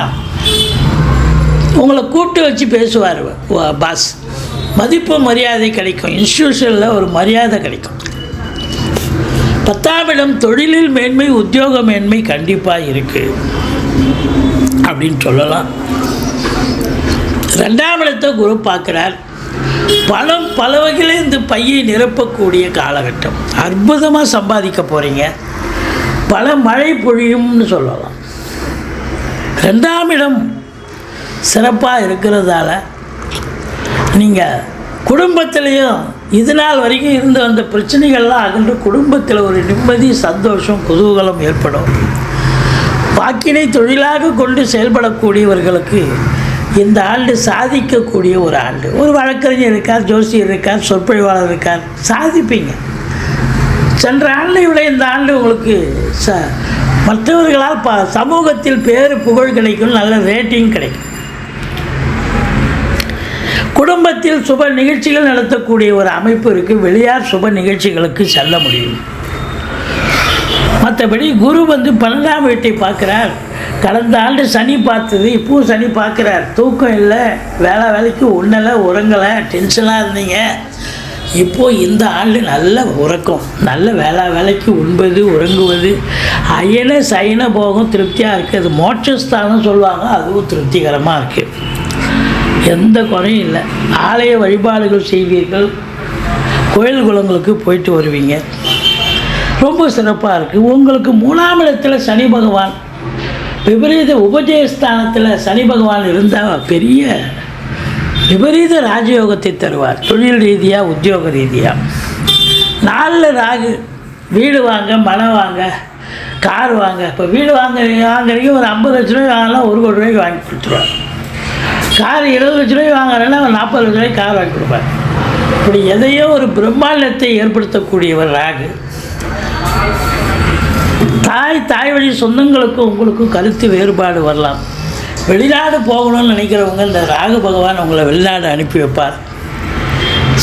Speaker 4: உங்களை கூப்பிட்டு வச்சு பேசுவார் பாஸ். மதிப்பு மரியாதை கிடைக்கும், இன்ஸ்டியூஷனில் ஒரு மரியாதை கிடைக்கும். 10ஆம் இடம் தொழிலில் மேன்மை, உத்தியோக மேன்மை கண்டிப்பாக இருக்குது அப்படின்னு சொல்லலாம். 2ஆம் இடத்தை குரு பார்க்குறார். பணம் பல வகையில் இந்த பையை நிரப்பக்கூடிய காலகட்டம். அற்புதமாக சம்பாதிக்க போகிறீங்க, பல மழை பொழியும்னு சொல்லலாம். 2ஆம் இடம் சிறப்பாக இருக்கிறதால நீங்கள் குடும்பத்திலையும் இது நாள் வரைக்கும் இருந்து வந்த பிரச்சனைகள்லாம் அகன்று குடும்பத்தில் ஒரு நிம்மதி, சந்தோஷம், குதூகலம் ஏற்படும். வாக்கினை தொழிலாக கொண்டு செயல்படக்கூடியவர்களுக்கு இந்த ஆண்டு சாதிக்கக்கூடிய ஒரு ஆண்டு. ஒரு வழக்கறிஞர் இருக்கார், ஜோசியர் இருக்கார், சொற்பொழிவாளர் இருக்கார், சாதிப்பீங்க. சென்ற ஆண்டை விட இந்த ஆண்டு உங்களுக்கு மற்றவர்களால் சமூகத்தில் பேரு புகழ் கிடைக்கும், நல்ல ரேட்டிங் கிடைக்கும். குடும்பத்தில் சுப நிகழ்ச்சிகள் நடத்தக்கூடிய ஒரு அமைப்பு இருக்குது. வெளியார் சுப நிகழ்ச்சிகளுக்கு செல்ல முடியும். மற்றபடி குரு 12ஆம் வீட்டை பார்க்குறார். கடந்த ஆண்டு சனி பார்த்தது, இப்போவும் சனி பார்க்குறார். தூக்கம் இல்லை, வேலைக்கு உண்ணலை, உறங்கலை, டென்ஷனாக இருந்தீங்க, இப்போது இந்த ஆண்டு நல்ல உறக்கம், நல்ல வேலைக்கு உண்பது உறங்குவது, அயன சயன போகம் திருப்தியாக இருக்குது. அது மோட்சஸ்தானம் சொல்லுவாங்க, அதுவும் திருப்திகரமாக இருக்குது. எந்த குறையும் இல்லை. ஆலய வழிபாடுகள் செய்வீர்கள், கோயில் குளங்களுக்கு போயிட்டு வருவீங்க, ரொம்ப சிறப்பாக இருக்குது. உங்களுக்கு 3ஆம் இடத்துல சனி பகவான் விபரீத உபஜயஸ்தானத்தில் சனி பகவான் இருந்தால் பெரிய விபரீத ராஜயோகத்தை தருவார். தொழில் ரீதியாக, உத்தியோக ரீதியாக. 4 ராகு, வீடு வாங்க, மனை வாங்க, கார் வாங்க. இப்போ வீடு வாங்குறீங்க, ஒரு 50 லட்ச ரூபாய் வாங்கலாம், 1 கோடி ரூபாய்க்கு வாங்கி கொடுத்துருவார். கார் 20 லட்ச ரூபாய் வாங்குறேன்னா ஒரு 40 லட்ச ரூபாய்க்கு கார் வாங்கி கொடுப்பார். இப்படி எதையோ ஒரு பிரம்மாண்டத்தை ஏற்படுத்தக்கூடியவர் ராகு. தாய் வழி சொந்தங்களுக்கும் உங்களுக்கும் கருத்து வேறுபாடு வரலாம். வெளிநாடு போகணும்னு நினைக்கிறவங்க இந்த ராகு பகவான் உங்களை வெளிநாடு அனுப்பி வைப்பார்.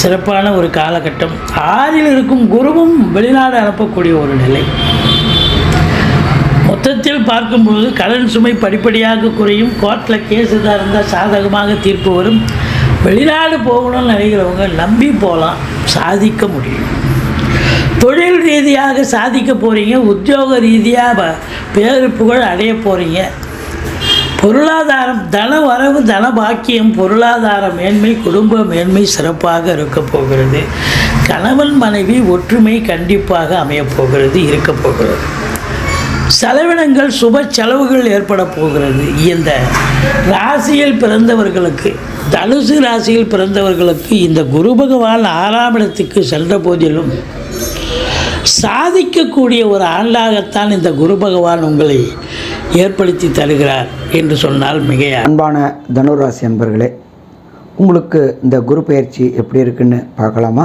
Speaker 4: சிறப்பான ஒரு காலகட்டம். 6இல் இருக்கும் குருவும் வெளிநாடு அனுப்பக்கூடிய ஒரு நிலை. மொத்தத்தில் பார்க்கும்போது கடன் சுமை படிப்படியாக குறையும். கோர்ட்டில் கேஸ் எதாக இருந்தால் சாதகமாக தீர்ப்பு வரும். வெளிநாடு போகணும்னு நினைக்கிறவங்க நம்பி போகலாம், சாதிக்க முடியும். தொழில் ரீதியாக சாதிக்க போகிறீங்க, உத்தியோக ரீதியாக பேரு புகழ் அடைய போகிறீங்க. பொருளாதாரம், தன வரவு, தன பாக்கியம், பொருளாதார மேன்மை, குடும்ப மேன்மை சிறப்பாக இருக்க போகிறது. கணவன் மனைவி ஒற்றுமை கண்டிப்பாக அமையப்போகிறது, இருக்க போகிறது. செலவினங்கள், சுப செலவுகள் ஏற்பட போகிறது. இந்த ராசியில் பிறந்தவர்களுக்கு, தனுசு ராசியில் பிறந்தவர்களுக்கு இந்த குரு பகவான் 6ஆம் இடத்துக்கு சென்ற போதிலும் சாதிக்கக்கூடிய ஒரு ஆண்டாகத்தான் இந்த குரு பகவான் உங்களை ஏற்படுத்தி தருகிறார் என்று சொன்னால் மிகையா.
Speaker 5: அன்பான தனுராசி அன்பர்களே, உங்களுக்கு இந்த குரு பயிற்சி எப்படி இருக்குன்னு பார்க்கலாமா?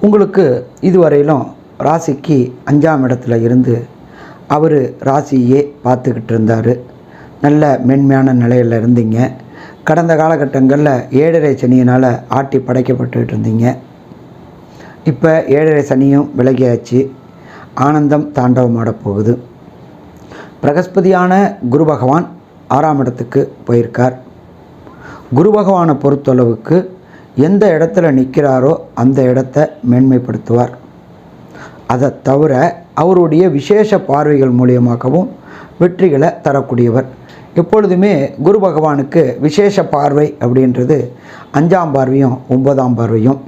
Speaker 5: உங்களுக்கு இதுவரையிலும் ராசிக்கு 5ஆம் இடத்துல இருந்து அவர் ராசியே பார்த்துக்கிட்டு இருந்தார். நல்ல மென்மையான நிலையில் இருந்தீங்க. கடந்த காலகட்டங்களில் 7.5 சனியினால் ஆட்டி படைக்கப்பட்டுக்கிட்டு இருந்தீங்க. இப்போ 7.5 சனியும் விலகியாச்சு. ஆனந்தம் தாண்டவமாட போகுது. பிரகஸ்பதியான குரு பகவான் 6ஆம் இடத்துக்கு போயிருக்கார். குரு பகவானை பொறுத்தளவுக்கு எந்த இடத்துல நிற்கிறாரோ அந்த இடத்த மேன்மைப்படுத்துவார். அதை தவிர அவருடைய விசேஷ பார்வைகள் மூலியமாகவும் வெற்றிகளை தரக்கூடியவர். எப்பொழுதுமே குரு பகவானுக்கு விசேஷ பார்வை அப்படின்றது 5ஆம் பார்வையும் 9ஆம் பார்வையும்.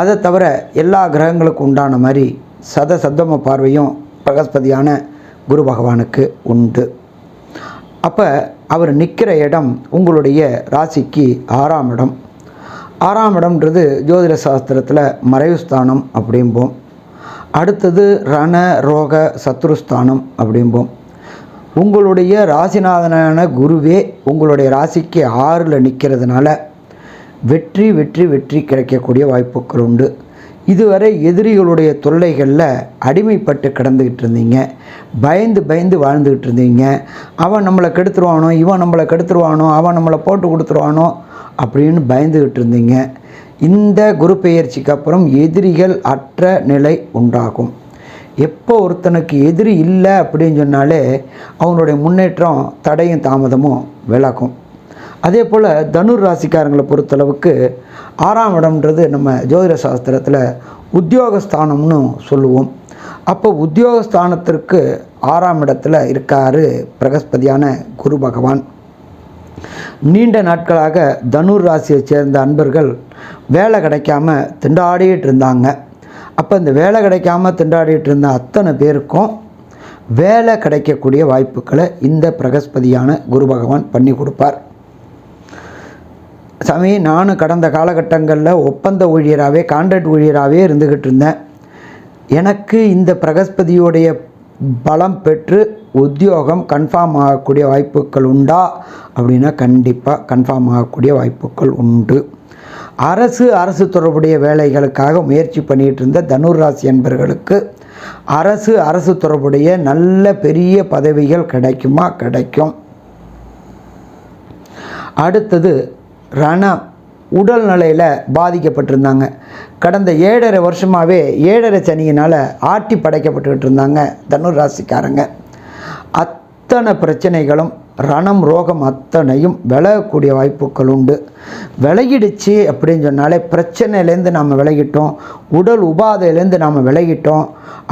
Speaker 5: அதை தவிர எல்லா கிரகங்களுக்கும் உண்டான மாதிரி சதம பார்வையும் பிரகஸ்பதியான குரு பகவானுக்கு உண்டு. அப்போ அவர் நிற்கிற இடம் உங்களுடைய ராசிக்கு 6ஆம் இடம். 6ஆம் இடம்ன்றது ஜோதிட சாஸ்திரத்தில் மறைவு ஸ்தானம் அப்படிம்போம். அடுத்தது ரண ரோக சத்ருஸ்தானம் அப்படிம்போம். உங்களுடைய ராசிநாதனான குருவே உங்களுடைய ராசிக்கு 6ல் நிற்கிறதுனால வெற்றி வெற்றி வெற்றி கிடைக்கக்கூடிய வாய்ப்புகள் உண்டு. இதுவரை எதிரிகளுடைய தொல்லைகளில் அடிமைப்பட்டு கிடந்துக்கிட்டு இருந்தீங்க. பயந்து பயந்து வாழ்ந்துக்கிட்டு இருந்தீங்க. அவன் நம்மளை கெடுத்துருவானோ, இவன் நம்மளை கெடுத்துருவானோ, அவன் நம்மளை போட்டு கொடுத்துருவானோ அப்படின்னு பயந்துக்கிட்டு இருந்தீங்க. இந்த குரு பெயர்ச்சிக்கு அப்புறம் எதிரிகள் அற்ற நிலை உண்டாகும். எப்போ ஒருத்தனுக்கு எதிரி இல்லை அப்படின்னு சொன்னாலே அவனுடைய முன்னேற்றம் தடையும் தாமதமும் விலகும். அதே போல் தனுர் ராசிக்காரங்களை பொறுத்தளவுக்கு 6ஆம் இடம்ன்றது நம்ம ஜோதிட சாஸ்திரத்தில் உத்தியோகஸ்தானம்னு சொல்லுவோம். அப்போ உத்தியோகஸ்தானத்திற்கு 6ஆம் இடத்துல இருக்கார் பிரகஸ்பதியான குரு பகவான். நீண்ட நாட்களாக தனுர் ராசியை சேர்ந்த அன்பர்கள் வேலை கிடைக்காம திண்டாடிட்டு இருந்தாங்க. அப்போ இந்த வேலை கிடைக்காம திண்டாடிட்டு இருந்த அத்தனை பேருக்கும் வேலை கிடைக்கக்கூடிய வாய்ப்புகளை இந்த பிரகஸ்பதியான குரு பகவான் பண்ணி கொடுப்பார். சாமி, நானும் கடந்த காலகட்டங்களில் ஒப்பந்த ஊழியராகவே கான்ட்ராக்ட் ஊழியராகவே இருந்துக்கிட்டு இருந்தேன். எனக்கு இந்த பிரகஸ்பதியோடைய பலம் பெற்று உத்தியோகம் கன்ஃபார்ம் ஆகக்கூடிய வாய்ப்புகள் உண்டா அப்படின்னா கண்டிப்பாக கன்ஃபார்ம் ஆகக்கூடிய வாய்ப்புகள் உண்டு. அரசு தொடர்புடைய வேலைகளுக்காக முயற்சி பண்ணிகிட்டு இருந்த தனுர் ராசி என்பவர்களுக்கு அரசு தொடர்புடைய நல்ல பெரிய பதவிகள் கிடைக்கும். அடுத்தது உடல் நிலையில் பாதிக்கப்பட்டிருந்தாங்க. கடந்த 7.5 வருஷமாகவே 7.5 சனியினால் ஆட்டி படைக்கப்பட்டுக்கிட்டு இருந்தாங்க தனுர் ராசிக்காரங்க. அத்தனை பிரச்சனைகளும் ரணம் ரோகம் அத்தனையும் விலகக்கூடிய வாய்ப்புகள் உண்டு. விலகிடுச்சு அப்படின்னு சொன்னாலே பிரச்சனையிலேருந்து நாம் விலகிட்டோம், உடல் உபாதையிலேருந்து நாம் விலகிட்டோம்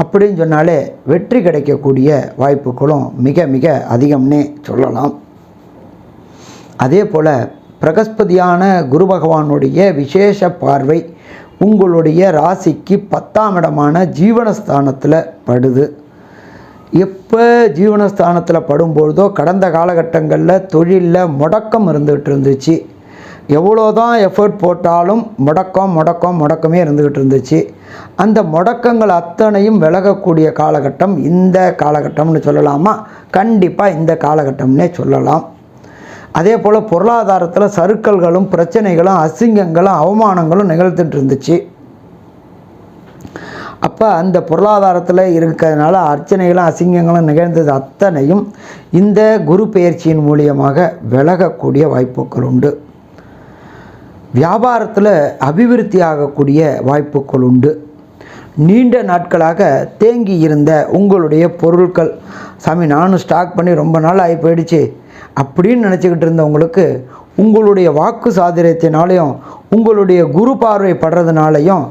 Speaker 5: அப்படின்னு சொன்னாலே வெற்றி கிடைக்கக்கூடிய வாய்ப்புகளும் மிக மிக அதிகம்னே சொல்லலாம். அதே போல் பிரகஸ்பதியான குரு பகவானுடைய விசேஷ பார்வை உங்களுடைய ராசிக்கு 10ஆம் இடமான ஜீவனஸ்தானத்தில் படுது. எப்போ ஜீவனஸ்தானத்தில் படும்பொழுதோ கடந்த காலகட்டங்களில் தொழிலில் முடக்கம் இருந்துகிட்டு இருந்துச்சு. எவ்வளோ தான் எஃபர்ட் போட்டாலும் முடக்கமே இருந்துக்கிட்டு இருந்துச்சு. அந்த முடக்கங்கள் அத்தனையும் விலகக்கூடிய காலகட்டம் இந்த காலகட்டம்னு சொல்லலாமா? கண்டிப்பாக இந்த காலகட்டம்னே சொல்லலாம். அதே போல் பொருளாதாரத்தில் சறுக்கல்களும் பிரச்சனைகளும் அசிங்கங்களும் அவமானங்களும் நிகழ்ந்துட்டு இருந்துச்சு. அப்போ அந்த பொருளாதாரத்தில் இருக்கிறதுனால அர்ச்சனைகளும் அசிங்கங்களும் நிகழ்ந்தது அத்தனையும் இந்த குரு பெயர்ச்சியின் மூலியமாக விலகக்கூடிய வாய்ப்புகள் உண்டு. வியாபாரத்தில் அபிவிருத்தி ஆகக்கூடிய வாய்ப்புகள் உண்டு. நீண்ட நாட்களாக தேங்கி இருந்த உங்களுடைய பொருட்கள், சாமி நானும் ஸ்டாக் பண்ணி ரொம்ப நாள் ஆகி போயிடுச்சு அப்படின்னு நினச்சிக்கிட்டு இருந்தவங்களுக்கு உங்களுடைய வாக்கு சாதுரியத்தினாலையும் உங்களுடைய குரு பார்வை படுறதுனாலையும்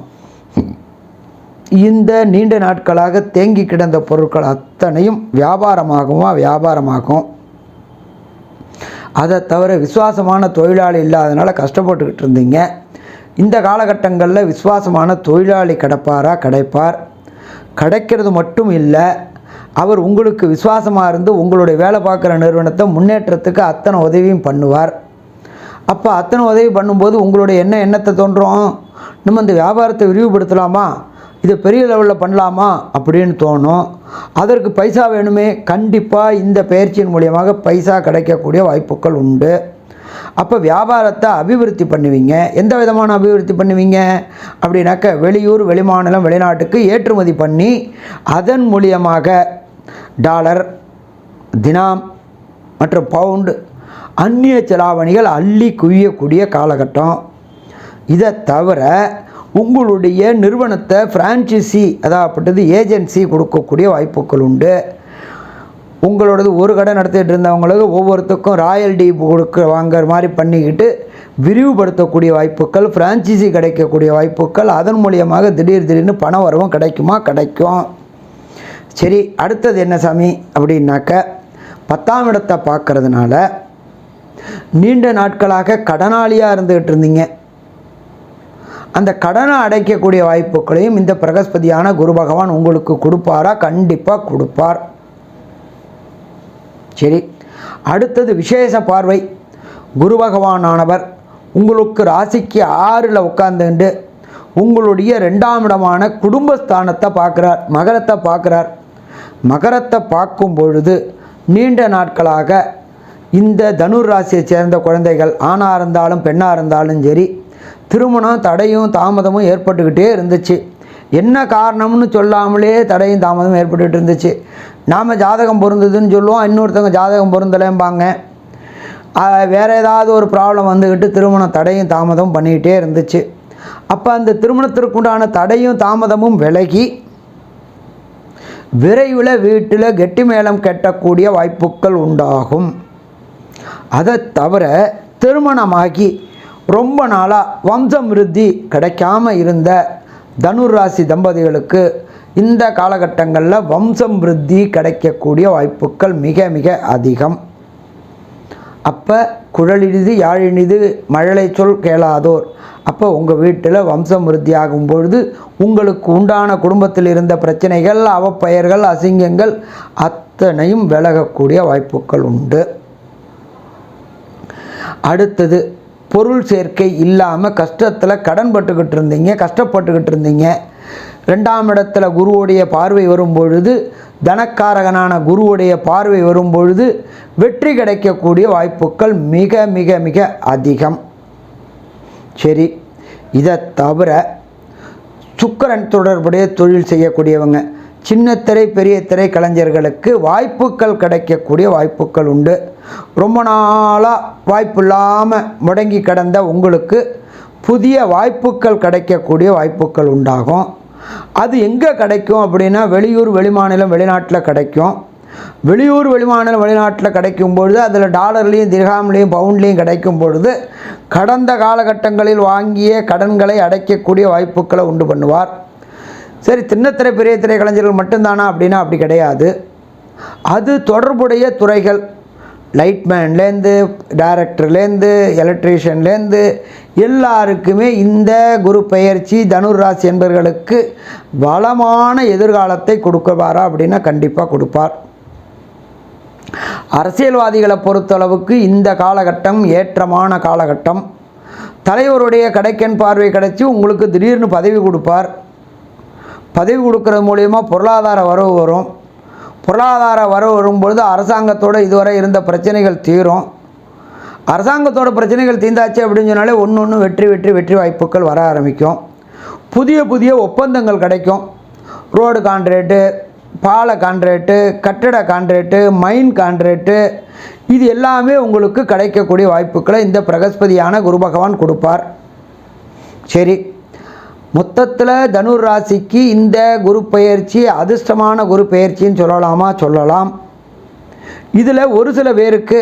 Speaker 5: இந்த நீண்ட நாட்களாக தேங்கி கிடந்த பொருட்கள் அத்தனையும் வியாபாரமாகும். அதை தவிர விசுவாசமான தொழிலாளி இல்லாதனால கஷ்டப்பட்டுக்கிட்டு இருந்தீங்க. இந்த காலகட்டங்களில் விசுவாசமான தொழிலாளி கிடைப்பார். கிடைக்கிறது மட்டும் இல்லை, அவர் உங்களுக்கு விசுவாசமாக இருந்து உங்களுடைய வேலை பார்க்குற நிறுவனத்தை முன்னேற்றத்துக்கு அத்தனை உதவியும் பண்ணுவார். அப்போ அத்தனை உதவி பண்ணும்போது உங்களுடைய எண்ணத்தை தோன்றும், நம்ம இந்த வியாபாரத்தை விரிவுபடுத்தலாமா, இதை பெரிய லெவலில் பண்ணலாமா அப்படின்னு தோணும். அதற்கு பைசா வேணுமே, கண்டிப்பாக இந்த பயிற்சியின் மூலியமாக பைசா கிடைக்கக்கூடிய வாய்ப்புகள் உண்டு. அப்போ வியாபாரத்தை அபிவிருத்தி பண்ணுவீங்க. எந்த விதமான அபிவிருத்தி பண்ணுவீங்க அப்படின்னாக்க வெளியூர், வெளிமாநிலம், வெளிநாட்டுக்கு ஏற்றுமதி பண்ணி அதன் மூலியமாக டாலர், தினாம் மற்றும் பவுண்டு அந்நிய செலாவணிகள் அள்ளி குவியக்கூடிய காலகட்டம். இதை தவிர உங்களுடைய நிறுவனத்தை ஃப்ரான்ச்சைசி அதாவது ஏஜென்சி கொடுக்கக்கூடிய வாய்ப்புகள் உண்டு. உங்களோடது ஒரு கடை நடத்திட்டு இருந்தவங்களுக்கு ஒவ்வொருத்தருக்கும் ராயல்டி வாங்குற மாதிரி பண்ணிக்கிட்டு விரிவுபடுத்தக்கூடிய வாய்ப்புகள், ஃப்ரான்ச்சைசி கிடைக்கக்கூடிய வாய்ப்புகள், அதன் மூலியமாக திடீர்னு பண வரவும் கிடைக்கும். சரி, அடுத்தது என்ன சாமி அப்படின்னாக்க 10ஆம் இடத்தை பார்க்கறதுனால நீண்ட நாட்களாக கடனாளியாக இருந்துகிட்டு இருந்தீங்க. அந்த கடனை அடைக்கக்கூடிய வாய்ப்புகளையும் இந்த பிரகஸ்பதியான குரு பகவான் உங்களுக்கு கொடுப்பாரா? கண்டிப்பாக கொடுப்பார். சரி, அடுத்தது விசேஷ பார்வை. குரு பகவானானவர் உங்களுக்கு ராசிக்கு 6ல் உட்கார்ந்துண்டு உங்களுடைய 2ஆம் இடமான குடும்பஸ்தானத்தை பார்க்குறார், மகரத்தை பார்க்குறார். மகரத்தை பார்க்கும் பொழுது நீண்ட நாட்களாக இந்த தனுர் ராசியை சேர்ந்த குழந்தைகள் ஆணாக இருந்தாலும் பெண்ணாக இருந்தாலும் சரி, திருமணம் தடையும் தாமதமும் ஏற்பட்டுக்கிட்டே இருந்துச்சு. என்ன காரணம்னு சொல்லாமலே தடையும் தாமதமும் ஏற்பட்டுக்கிட்டு இருந்துச்சு. நாம் ஜாதகம் பொருந்ததுன்னு சொல்லுவோம், இன்னொருத்தவங்க ஜாதகம் பொருந்தலைம்பாங்க. வேறு ஏதாவது ஒரு ப்ராப்ளம் வந்துக்கிட்டு திருமணம் தடையும் தாமதமும் பண்ணிக்கிட்டே இருந்துச்சு. அப்போ அந்த திருமணத்திற்குண்டான தடையும் தாமதமும் விலகி விரைவில் வீட்டில் கெட்டி மேளம் கட்டக்கூடிய வாய்ப்புகள் உண்டாகும். அதை தவிர திருமணமாகி ரொம்ப நாளாக வம்சம் விருத்தி கிடைக்காம இருந்த தனுர் ராசி தம்பதிகளுக்கு இந்த காலகட்டங்களில் வம்சம் விருத்தி கிடைக்கக்கூடிய வாய்ப்புகள் மிக மிக அதிகம். அப்போ குழலினிது யாழினிது மழலை சொல் கேளாதோர். அப்போ உங்கள் வீட்டில் வம்சம் விருத்தி ஆகும் பொழுது உங்களுக்கு உண்டான குடும்பத்தில் இருந்த பிரச்சனைகள், அவப்பெயர்கள், அசிங்கங்கள் அத்தனையும் விலகக்கூடிய வாய்ப்புகள் உண்டு. அடுத்தது பொருள் சேர்க்கை இல்லாமல் கஷ்டத்தில் கஷ்டப்பட்டுக்கிட்டு இருந்தீங்க. 2ஆம் இடத்துல குருவுடைய பார்வை வரும் பொழுது, தனக்காரகனான குருவுடைய பார்வை வரும் பொழுது வெற்றி கிடைக்கக்கூடிய வாய்ப்புகள் மிக மிக மிக அதிகம். சரி, இதை தவிர சுக்கிரன் தொடர்புடைய தொழில் செய்யக்கூடியவங்க, சின்ன திரை பெரிய திரை கலைஞர்களுக்கு வாய்ப்புகள் கிடைக்கக்கூடிய வாய்ப்புகள் உண்டு. ரொம்ப நாளாக வாய்ப்பு இல்லாமல் முடங்கி கிடந்த உங்களுக்கு புதிய வாய்ப்புகள் கிடைக்கக்கூடிய வாய்ப்புகள் உண்டாகும். அது எங்கே கிடைக்கும் அப்படின்னா வெளியூர், வெளிமாநிலம், வெளிநாட்டில் கிடைக்கும். வெளியூர் வெளிமாநில வெளிநாட்டில் கிடைக்கும் பொழுது அதில் டாலர்லேயும் திர்ஹாம்லேயும் பவுண்ட்லேயும் கிடைக்கும் பொழுது கடந்த காலகட்டங்களில் வாங்கிய கடன்களை அடைக்கக்கூடிய வாய்ப்புகளை உண்டு பண்ணுவார். சரி, சின்னத்திரை பெரிய திரை கலைஞர்கள் மட்டும்தானா அப்படின்னா அப்படி கிடையாது. அது தொடர்புடைய துறைகள், லைட்மேன்லேருந்து டைரக்டர்லேருந்து எலக்ட்ரீஷியன்லேருந்து எல்லாருக்குமே இந்த குரு பெயர்ச்சி தனுர் ராசி என்பவர்களுக்கு வளமான எதிர்காலத்தை கொடுக்குவாரா அப்படின்னா கண்டிப்பாக கொடுப்பார். அரசியல்வாதிகளை பொறுத்தளவுக்கு இந்த காலகட்டம் ஏற்றமான காலகட்டம். தலைவருடைய கடைக்கன் பார்வை கிடைச்சி உங்களுக்கு திடீர்னு பதவி கொடுப்பார். பதவி கொடுக்கறது மூலயமா பொருளாதார வரவு வரும். பொருளாதார வரவு வரும்பொழுது அரசாங்கத்தோடு இதுவரை இருந்த பிரச்சனைகள் தீரும். அரசாங்கத்தோட பிரச்சனைகள் தீர்ந்தாச்சு அப்படின்னு சொன்னாலே ஒன்று வெற்றி வாய்ப்புகள் வர ஆரம்பிக்கும். புதிய ஒப்பந்தங்கள் கிடைக்கும். ரோடு கான்ட்ராக்டு, பால கான்ட்ராக்டு, கட்டட கான்ட்ராக்டு, மைன் கான்ட்ராக்டு, இது எல்லாமே உங்களுக்கு கிடைக்கக்கூடிய வாய்ப்புகளை இந்த பிரகஸ்பதியான குரு பகவான் கொடுப்பார். சரி, மொத்தத்தில் தனுர் ராசிக்கு இந்த குரு பெயர்ச்சி அதிர்ஷ்டமான குரு பெயர்ச்சின்னு சொல்லலாம். இதில் ஒரு சில பேருக்கு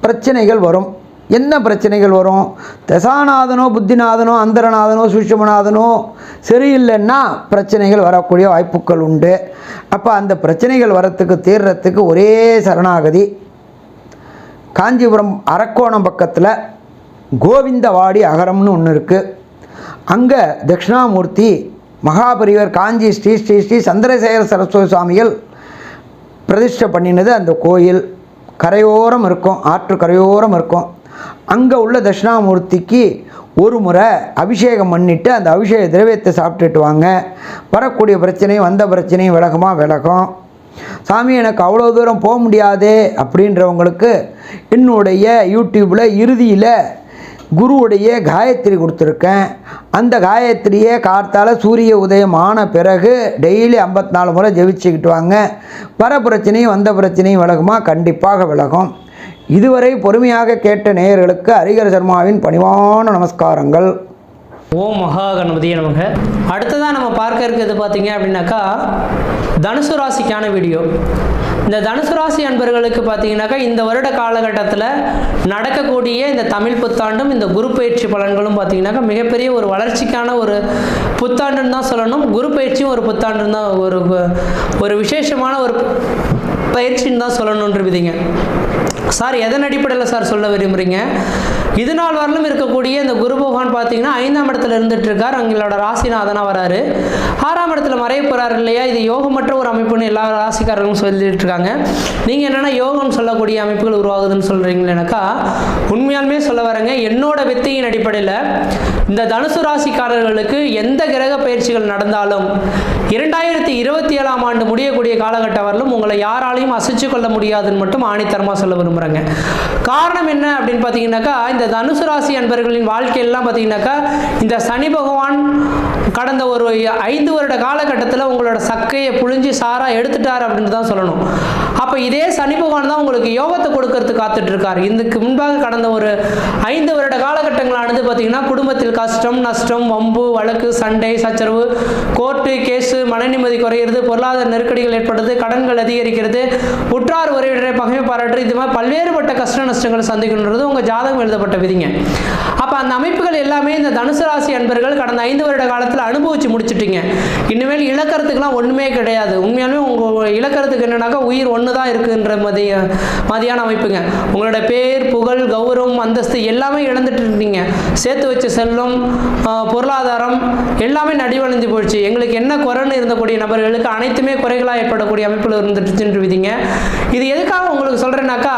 Speaker 5: பிரச்சனைகள் வரும். என்ன பிரச்சனைகள் வரும்? தசாநாதனோ புத்திநாதனோ அந்தரநாதனோ சூட்சுமநாதனோ சரியில்லைன்னா பிரச்சனைகள் வரக்கூடிய வாய்ப்புகள் உண்டு. அப்போ அந்த பிரச்சனைகள் வரத்துக்கு தீர்றதுக்கு ஒரே சரணாகதி. காஞ்சிபுரம் அரக்கோணம் பக்கத்தில் கோவிந்தவாடி அகரம்னு ஒன்று இருக்குது. அங்கே தட்சிணாமூர்த்தி மகாபரிவர் காஞ்சி ஸ்ரீ ஸ்ரீ ஸ்ரீ சந்திரசேகர சரஸ்வதி சுவாமிகள் பிரதிஷ்டை பண்ணினது அந்த கோயில். கரையோரம் இருக்கும், ஆற்று கரையோரம் இருக்கும். அங்கே உள்ள தட்சிணாமூர்த்திக்கு ஒரு முறை அபிஷேகம் பண்ணிவிட்டு அந்த அபிஷேக திரவியத்தை சாப்பிட்டுட்டு வாங்க. வரக்கூடிய பிரச்சனையும் வந்த பிரச்சனையும் விலகும். சாமி, எனக்கு அவ்வளோ தூரம் போக முடியாதே அப்படின்றவங்களுக்கு என்னுடைய யூடியூப்பில் இறுதியில் குருவுடைய காயத்ரி கொடுத்துருக்கேன். அந்த காயத்ரியை கார்த்தால சூரிய உதயம் ஆன பிறகு டெய்லி 54 முறை ஜெபிச்சுக்கிட்டு வாங்க. வர பிரச்சனையும் வந்த பிரச்சனையும் விலகுமா? கண்டிப்பாக விலகும். இதுவரை பொறுமையாக கேட்ட நேயர்களுக்கு ஹரிஹர சர்மாவின் பணிவான நமஸ்காரங்கள்.
Speaker 6: ஓம் மகா கணபதியே நமக. அடுத்ததாக நம்ம பார்க்க இருக்கிறது பார்த்தீங்க அப்படின்னாக்கா தனுசு ராசிக்கான வீடியோ. இந்த தனுசு ராசி அன்பர்களுக்கு பார்த்தீங்கன்னாக்கா இந்த வருட காலகட்டத்தில் நடக்கக்கூடிய இந்த தமிழ் புத்தாண்டும் இந்த குரு பயிற்சி பலன்களும் பார்த்தீங்கன்னாக்கா மிகப்பெரிய ஒரு வளர்ச்சிக்கான ஒரு புத்தாண்டுன்னு தான் சொல்லணும். குரு பயிற்சியும் ஒரு புத்தாண்டுன்னு தான் ஒரு விசேஷமான ஒரு பயிற்சின்னு தான் சொல்லணுன்றீங்க. சார், எதன் அடிப்படையில் சார் சொல்ல விரும்புகிறீங்க? இது நாள் வரலும் இருக்கக்கூடிய இந்த குரு பகவான் பார்த்தீங்கன்னா 5ஆம் இடத்துல இருந்துட்டு இருக்கார். அவங்களோட ராசிநாதனாக வராரு. 6ஆம் இடத்துல மறைய போகிறாரு இல்லையா? இது யோகமற்ற ஒரு அமைப்புன்னு எல்லா ராசிக்காரர்களும் சொல்லிட்டு இருக்காங்க. நீங்கள் என்னென்னா யோகம்னு சொல்லக்கூடிய அமைப்புகள் உருவாகுதுன்னு சொல்கிறீங்களேனாக்கா, உண்மையாலுமே சொல்ல வரேங்க, என்னோட வித்தையின் அடிப்படையில் இந்த தனுசு ராசிக்காரர்களுக்கு எந்த கிரக பயிற்சிகள் நடந்தாலும் 2027ஆம் ஆண்டு முடியக்கூடிய காலகட்டம் வரலும் உங்களை யாராலையும் அசைச்சு கொள்ள முடியாதுன்னு மட்டும் ஆணித்தரமாக சொல்ல விரும்புகிறேங்க. காரணம் என்ன அப்படின்னு பார்த்தீங்கன்னாக்கா, இந்த தனுசு ராசி அன்பர்களின் வாழ்க்கையெல்லாம் பார்த்தீங்கன்னாக்கா இந்த சனி பகவான் கடந்த ஒரு 5 வருட காலகட்டத்தில் உங்களோட சக்கையை புழிஞ்சு சாராக எடுத்துட்டார் அப்படின்னு தான் சொல்லணும். அப்போ இதே சனி பகவான் தான் உங்களுக்கு யோகத்தை கொடுக்கறதுக்கு காத்துட்டு இருக்கார். இதுக்கு முன்பாக கடந்த ஒரு 5 வருட காலகட்டங்களானது பார்த்தீங்கன்னா குடும்பத்தில் கஷ்டம், நஷ்டம், வம்பு, வழக்கு, சண்டை, சச்சரவு, கோர்ட்டு கேஸு, மன நிம்மதி குறையிறது, பொருளாதார நெருக்கடிகள் ஏற்படுறது, கடன்கள் அதிகரிக்கிறது, உற்றார் உறவினரை பகைமை பாராட்டு, இது மாதிரி பல்வேறுபட்ட கஷ்ட நஷ்டங்களை சந்திக்கின்றது உங்கள் ஜாதகம் எழுதப்பட்ட விதிங்க. அப்போ அந்த அமைப்புகள் எல்லாமே இந்த தனுசு ராசி அன்பர்கள் கடந்த 5 வருட காலத்தில் அனுபவிச்சு முடிச்சுட்டீங்க. இனிமேல் இழக்கிறதுக்கெல்லாம் ஒன்றுமே கிடையாது. உண்மையாலுமே உங்கள் இழக்கிறதுக்கு என்னன்னாக்கா உயிர் ஒன்று தான் இருக்குன்ற மதியான அமைப்புங்க. உங்களோட பேர், புகழ், கௌரவம், அந்தஸ்து எல்லாமே இழந்துட்டு இருந்தீங்க. சேர்த்து வச்ச செல்வம், பொருளாதாரம் எல்லாமே நடிவடைந்து போயிடுச்சு. எங்களுக்கு என்ன குறைன்னு இருந்தக்கூடிய நபர்களுக்கு அனைத்துமே குறைகளாக ஏற்படக்கூடிய அமைப்பில் இருந்துட்டு விதிங்க. இது எதுக்காக உங்களுக்கு சொல்கிறேன்னாக்கா,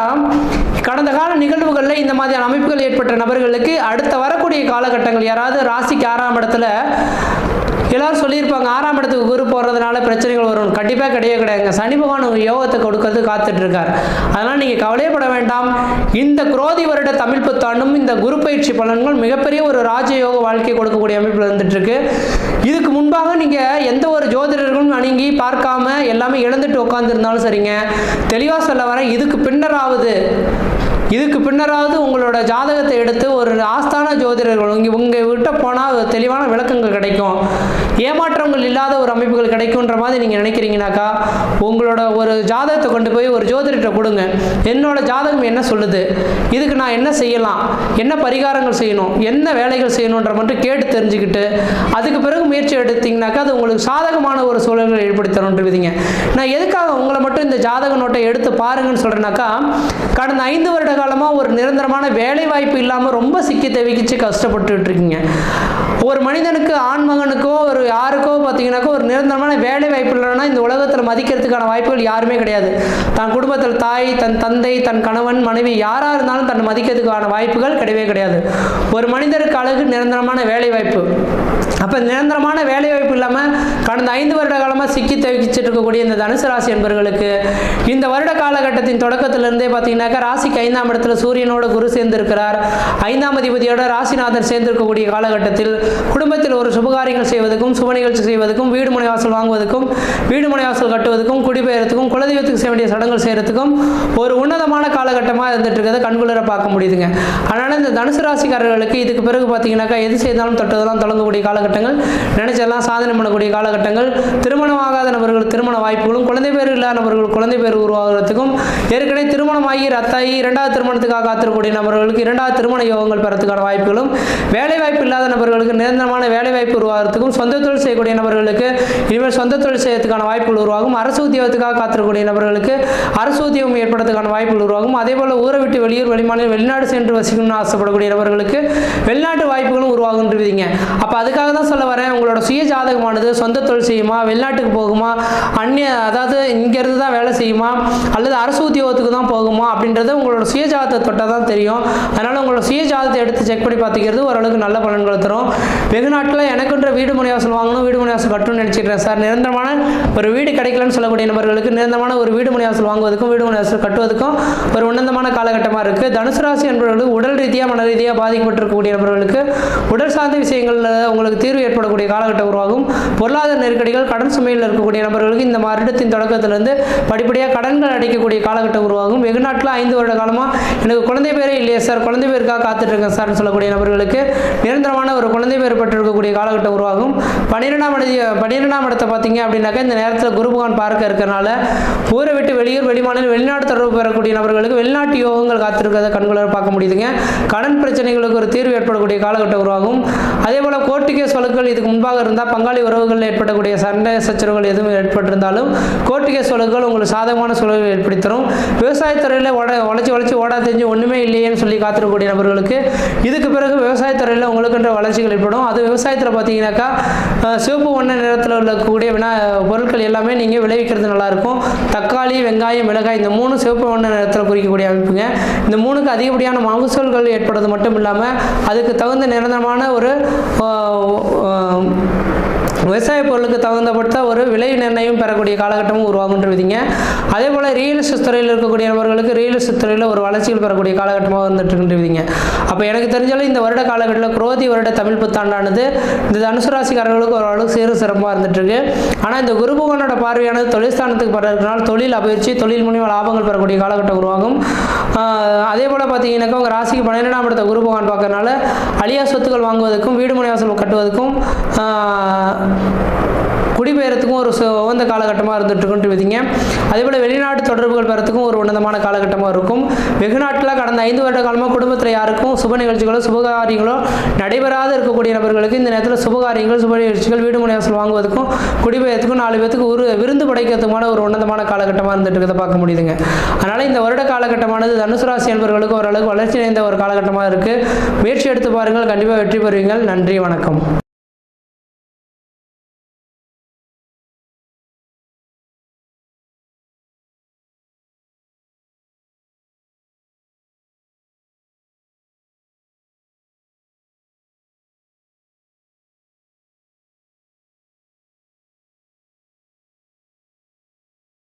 Speaker 6: கடந்த கால நிகழ்வுகளில் இந்த மாதிரியான அமைப்புகள் ஏற்பட்ட நபர்களுக்கு அடுத்த வரக்கூடிய காலகட்டங்கள் யாராவது ராசிக்கு 6ஆம் இடத்துல எல்லாரும் சொல்லியிருப்பாங்க 6ஆம் இடத்துக்கு குரு போடுறதுனால பிரச்சனைகள் வரும். கண்டிப்பாக கிடையாதுங்க. சனி பகவான் யோகத்தை கொடுக்கறது காத்துட்டு இருக்கார். அதனால் நீங்கள் கவலைப்பட வேண்டாம். இந்த குரோதி வருட தமிழ் புத்தாண்டும் இந்த குரு பயிற்சி பலன்கள் மிகப்பெரிய ஒரு ராஜயோக வாழ்க்கை கொடுக்கக்கூடிய அமைப்பில் இருந்துட்டு இருக்கு. இதுக்கு முன்பாக நீங்கள் எந்த ஒரு ஜோதிடர்களும் அணுகி பார்க்காம எல்லாமே இழந்துட்டு உட்காந்துருந்தாலும் சரிங்க, தெளிவாக சொல்ல வரேன், இதுக்கு பின்னராவது இதுக்கு பின்னராவது உங்களோட ஜாதகத்தை எடுத்து ஒரு ஆஸ்தான ஜோதிடர்கள் உங்கள் விட்ட போனால் தெளிவான விளக்கங்கள் கிடைக்கும், ஏமாற்றங்கள் இல்லாத ஒரு அமைப்புகள் கிடைக்குன்ற மாதிரி நீங்கள் நினைக்கிறீங்கனாக்கா உங்களோட ஒரு ஜாதகத்தை கொண்டு போய் ஒரு ஜோதிடர்கிட்ட கொடுங்க. என்னோட ஜாதகம் என்ன சொல்லுது, இதுக்கு நான் என்ன செய்யலாம், என்ன பரிகாரங்கள் செய்யணும், என்ன வேலைகள் செய்யணுன்ற மட்டும் கேட்டு தெரிஞ்சுக்கிட்டு அதுக்கு பிறகு முயற்சி எடுத்தீங்கன்னாக்கா அது உங்களுக்கு சாதகமான ஒரு சூழல்களை ஏற்படுத்தணுன்றீங்க. நான் எதுக்காக உங்களை மட்டும் இந்த ஜாதக நோட்டை எடுத்து பாருங்கன்னு சொல்கிறேன்னாக்கா, கடந்த 5 வருட காலமாக ஒரு நிரந்தரமான வேலை வாய்ப்பு இல்லாமல் ரொம்ப சிக்கி தவிக்கிச்சு கஷ்டப்பட்டுட்டு இருக்கீங்க. ஒரு மனிதனுக்கு ஆண்மகனுக்கோ ஒரு யாருக்கோ பார்த்தீங்கன்னாக்கா ஒரு நிரந்தரமான வேலை வாய்ப்பு இல்லைன்னா இந்த உலகத்தில் மதிக்கிறதுக்கான வாய்ப்புகள் யாருமே கிடையாது. தன் குடும்பத்தில் தாய், தன் தந்தை, தன் கணவன், மனைவி யாராக இருந்தாலும் தன்னை மதிக்கிறதுக்கான வாய்ப்புகள் கிடையவே கிடையாது. ஒரு மனிதருக்கு அழகு நிரந்தரமான வேலை வாய்ப்பு. அப்போ நிரந்தரமான வேலை வாய்ப்பு இல்லாமல் கடந்த 5 வருட காலமாக சிக்கி தவிச்சிட்டு இருக்கக்கூடிய இந்த தனுசு ராசி என்பவர்களுக்கு இந்த வருட காலகட்டத்தின் தொடக்கத்திலிருந்தே பார்த்தீங்கன்னாக்கா ராசிக்கு 5ஆம் இடத்துல சூரியனோட குரு சேர்ந்திருக்கிறார். 5ஆம் அதிபதியோட ராசிநாதன் சேர்ந்திருக்கக்கூடிய காலகட்டத்தில் குடும்பத்தில் ஒரு சுபகாரியங்கள் செய்வதற்கும், சுப நிகழ்ச்சி செய்வதற்கும், வீடு முனைவாசல் வாங்குவதற்கும், வீடு முனைவாசல் கட்டுவதற்கும், குடிபெயர்த்துக்கும், குலதெய்வத்துக்கு செய்ய வேண்டிய சடங்குகள் செய்யறதுக்கும் ஒரு உன்னதமான காலகட்டமாக இருந்துட்டு இருக்கிறத கண்குளிர பார்க்க முடியுதுங்க. அதனால் இந்த தனுசு ராசிக்காரர்களுக்கு இதுக்கு பிறகு பார்த்தீங்கன்னாக்கா எது செய்தாலும் தொட்டதெல்லாம் தொடங்கக்கூடிய காலகட்டங்கள், நினைச்செல்லாம் சாதனை பண்ணக்கூடிய காலகட்டங்கள், திருமணமாகாத நபர்கள் திருமண வாய்ப்புகளும், குழந்தை பேர் இல்லாத நபர்கள் குழந்தை பேர் உருவாகிறதுக்கும், ஏற்கனவே திருமணமாகி ரத்தாகி 2வது திருமணத்துக்காக காத்திருக்கக்கூடிய நபர்களுக்கு 2வது திருமண யோகங்கள் பெறத்துக்கான வாய்ப்புகளும், வேலை வாய்ப்பு இல்லாத நபர்களுக்கு நிரந்தரமான வேலை வாய்ப்பு உருவாகிறதுக்கும், சொந்த தொழில் செய்யக்கூடிய நபர்களுக்கு இனிமேல் சொந்த தொழில் செய்யறதுக்கான வாய்ப்புகள் உருவாகும், அரசு உத்தியோகத்துக்காக காத்திருக்கக்கூடிய நபர்களுக்கு அரசு உத்தியோகம் ஏற்படுறதுக்கான வாய்ப்புகள் உருவாகும். அதே போல் ஊரை விட்டு வெளியூர் வெளிமாநிலம் வெளிநாடு சென்று வசிக்கணும்னு ஆசைப்படக்கூடிய நபர்களுக்கு வெளிநாட்டு வாய்ப்புகளும் உருவாகுன்றீங்க. அப்போ அதுக்காக தான் சொல்ல வரேன், உங்களோட சுய ஜாதகமானது சொந்த தொழில் செய்யுமா, வெளிநாட்டுக்கு போகுமா, அதாவது இங்கேருந்து தான் வேலை செய்யுமா, அல்லது அரசு உத்தியோகத்துக்கு தான் போகுமா அப்படின்றத உங்களோட சுய ஜாதகத்தை தொட்டால் தான் தெரியும். அதனால் உங்களோட சுய ஜாதகத்தை எடுத்து செக் பண்ணி பார்த்துக்கிறது ஓரளவுக்கு நல்ல பலன்களை தரும். வெகு நாட்டில் எனக்குன்ற வீடு முனைவாசல் வாங்கணும், வீடு முனைவாசல் கட்டணும்னு நினச்சிக்கிறேன் சார், நிரந்தரமான ஒரு வீடு கிடைக்கலன்னு சொல்லக்கூடிய நபர்களுக்கு நிரந்தரமான ஒரு வீடு முனைவாசல் வாங்குவதற்கும் வீடு முனைவாசல் கட்டுவதற்கும் ஒரு உன்னதமான காலகட்டமாக இருக்குது. தனுசு ராசி என்பவர்களுக்கு உடல் ரீதியாக மன ரீதியாக பாதிக்கப்பட்டிருக்கக்கூடிய நபர்களுக்கு உடல் சார்ந்த விஷயங்களில் உங்களுக்கு தீர்வு ஏற்படக்கூடிய காலகட்டம் உருவாகும். பொருளாதார நெருக்கடிகள், கடன் சுமையில் இருக்கக்கூடிய நபர்களுக்கு இந்த வருடத்தின் தொடக்கத்திலிருந்து படிப்படியாக கடன்கள் அடைக்கக்கூடிய காலகட்டம் உருவாகும். வெகு நாட்டில் 5 வருட காலமாக எனக்கு குழந்தை பேரே இல்லையே சார், குழந்தை பேருக்காக காத்துட்டு இருக்கேன் சார்னு சொல்லக்கூடிய நபர்களுக்கு நிரந்தரமான ஒரு குழந்தை பேர் பெற்றிருக்கக்கூடிய காலகட்டம் உருவாகும். 12ஆம் இடத்தை பார்த்தீங்க அப்படின்னாக்கா இந்த நேரத்தில் குரு பகவான் பார்க்க இருக்கிறனால ஊரை விட்டு வெளியூர் வெளிமாநிலம் வெளிநாடு தொடர்பு பெறக்கூடிய நபர்களுக்கு வெளிநாட்டு யோகங்கள் காத்திருக்கிறத கண்குளர பார்க்க முடியுதுங்க. கடன் பிரச்சனைகளுக்கு ஒரு தீர்வு ஏற்படக்கூடிய காலகட்டம் உருவாகும். அதே போல் கோர்ட்டு கேஸ் வழக்குகள் இதுக்கு முன்பாக இருந்தால் பங்காளி உறவுகளில் ஏற்படக்கூடிய சண்டை சச்சரவுகள் எதுவும் ஏற்பட்டிருந்தாலும் கோர்ட்டு கேஸ் வழக்குகள் உங்களுக்கு சாதகமான சூழலை ஏற்படுத்தி தரும். விவசாயத்துறையில் உழைச்சி ஓடா தெரிஞ்சு ஒன்றுமே இல்லையேன்னு சொல்லி காத்திருக்கக்கூடிய நபர்களுக்கு இதுக்கு பிறகு விவசாயத்துறையில் உங்களுக்குன்ற வளர்ச்சிகள் ஏற்படும். அது விவசாயத்தில் பார்த்தீங்கன்னாக்கா சிவப்பு வண்ண நிறத்தில் உள்ளக்கூடிய பொருட்கள் எல்லாமே நீங்கள் விளைவிக்கிறது நல்லாயிருக்கும். தக்காளி, வெங்காயம், மிளகாய் இந்த 3 சிவப்பு வண்ண நிறத்தில் குறிக்கக்கூடிய அமைப்புங்க. இந்த 3க்கு அதிகப்படியான மகசூல்கள் ஏற்படுறது மட்டும் இல்லாமல் அதுக்கு தகுந்த நிரந்தரமான ஒரு விவசாய பொருளுக்கு தகுந்தப்பட்ட ஒரு விலை நிர்ணயம் பெறக்கூடிய காலகட்டமும் உருவாகுன்றீங்க. அதே போல் ரியல் எஸ்டேட் துறையில் இருக்கக்கூடிய நபர்களுக்கு ரியல் எஸ்டேட் துறையில் ஒரு வளர்ச்சிகள் பெறக்கூடிய காலகட்டமாக வந்துட்டு இருக்கின்றீங்க. அப்போ எனக்கு தெரிஞ்சாலும் இந்த வருட காலகட்டத்தில் குரோதி வருட தமிழ் புத்தாண்டானது இந்த தனுசு ராசிக்காரர்களுக்கு ஓரளவுக்கு சீரும் சிறப்பாக இருந்துட்டுருக்கு. ஆனால் இந்த குரு பகவானோட பார்வையானது தொழில் ஸ்தானத்துக்கு படுறதுனால தொழில் அபயிற்சி, தொழில் மூலியமாக லாபங்கள் பெறக்கூடிய காலகட்டம் உருவாகும். அதே போல் பார்த்தீங்கன்னாக்கா உங்கள் ராசிக்கு 12ஆம் இடத்தை குரு பகவான் பார்க்கறதுனால அழியா சொத்துக்கள் வாங்குவதற்கும் வீடு முனைவாசல் கட்டுவதற்கும் குடிபெயர்த்துக்கும் ஒரு உகந்த காலகட்டமாக இருந்துட்டுருக்குன்றீங்க. அதேபோல் வெளிநாட்டு தொடர்புகள் பெறத்துக்கும் ஒரு உன்னதமான காலகட்டமாக இருக்கும். வெகு நாட்டில் கடந்த 5 வருட காலமாக குடும்பத்தில் யாருக்கும் சுப நிகழ்ச்சிகளோ சுபகாரியங்களோ நடைபெறாத இருக்கக்கூடிய நபர்களுக்கு இந்த நேரத்தில் சுபகாரியங்கள், சுப நிகழ்ச்சிகள், வீடு முனைவாசல் வாங்குவதற்கும் குடிபெயர்த்துக்கும் 4 பேருக்கு ஒரு விருந்து படைக்கிறதுக்குமான ஒரு உன்னதமான காலகட்டமாக இருந்துட்டு இருக்கிறத பார்க்க முடியுதுங்க. அதனால் இந்த வருட காலகட்டமானது தனுசு ராசி என்பவர்களுக்கு ஓரளவுக்கு வளர்ச்சி நிறைந்த ஒரு காலகட்டமாக இருக்குது. முயற்சி எடுத்து பாருங்கள், கண்டிப்பாக வெற்றி பெறுவீங்கள். நன்றி, வணக்கம்.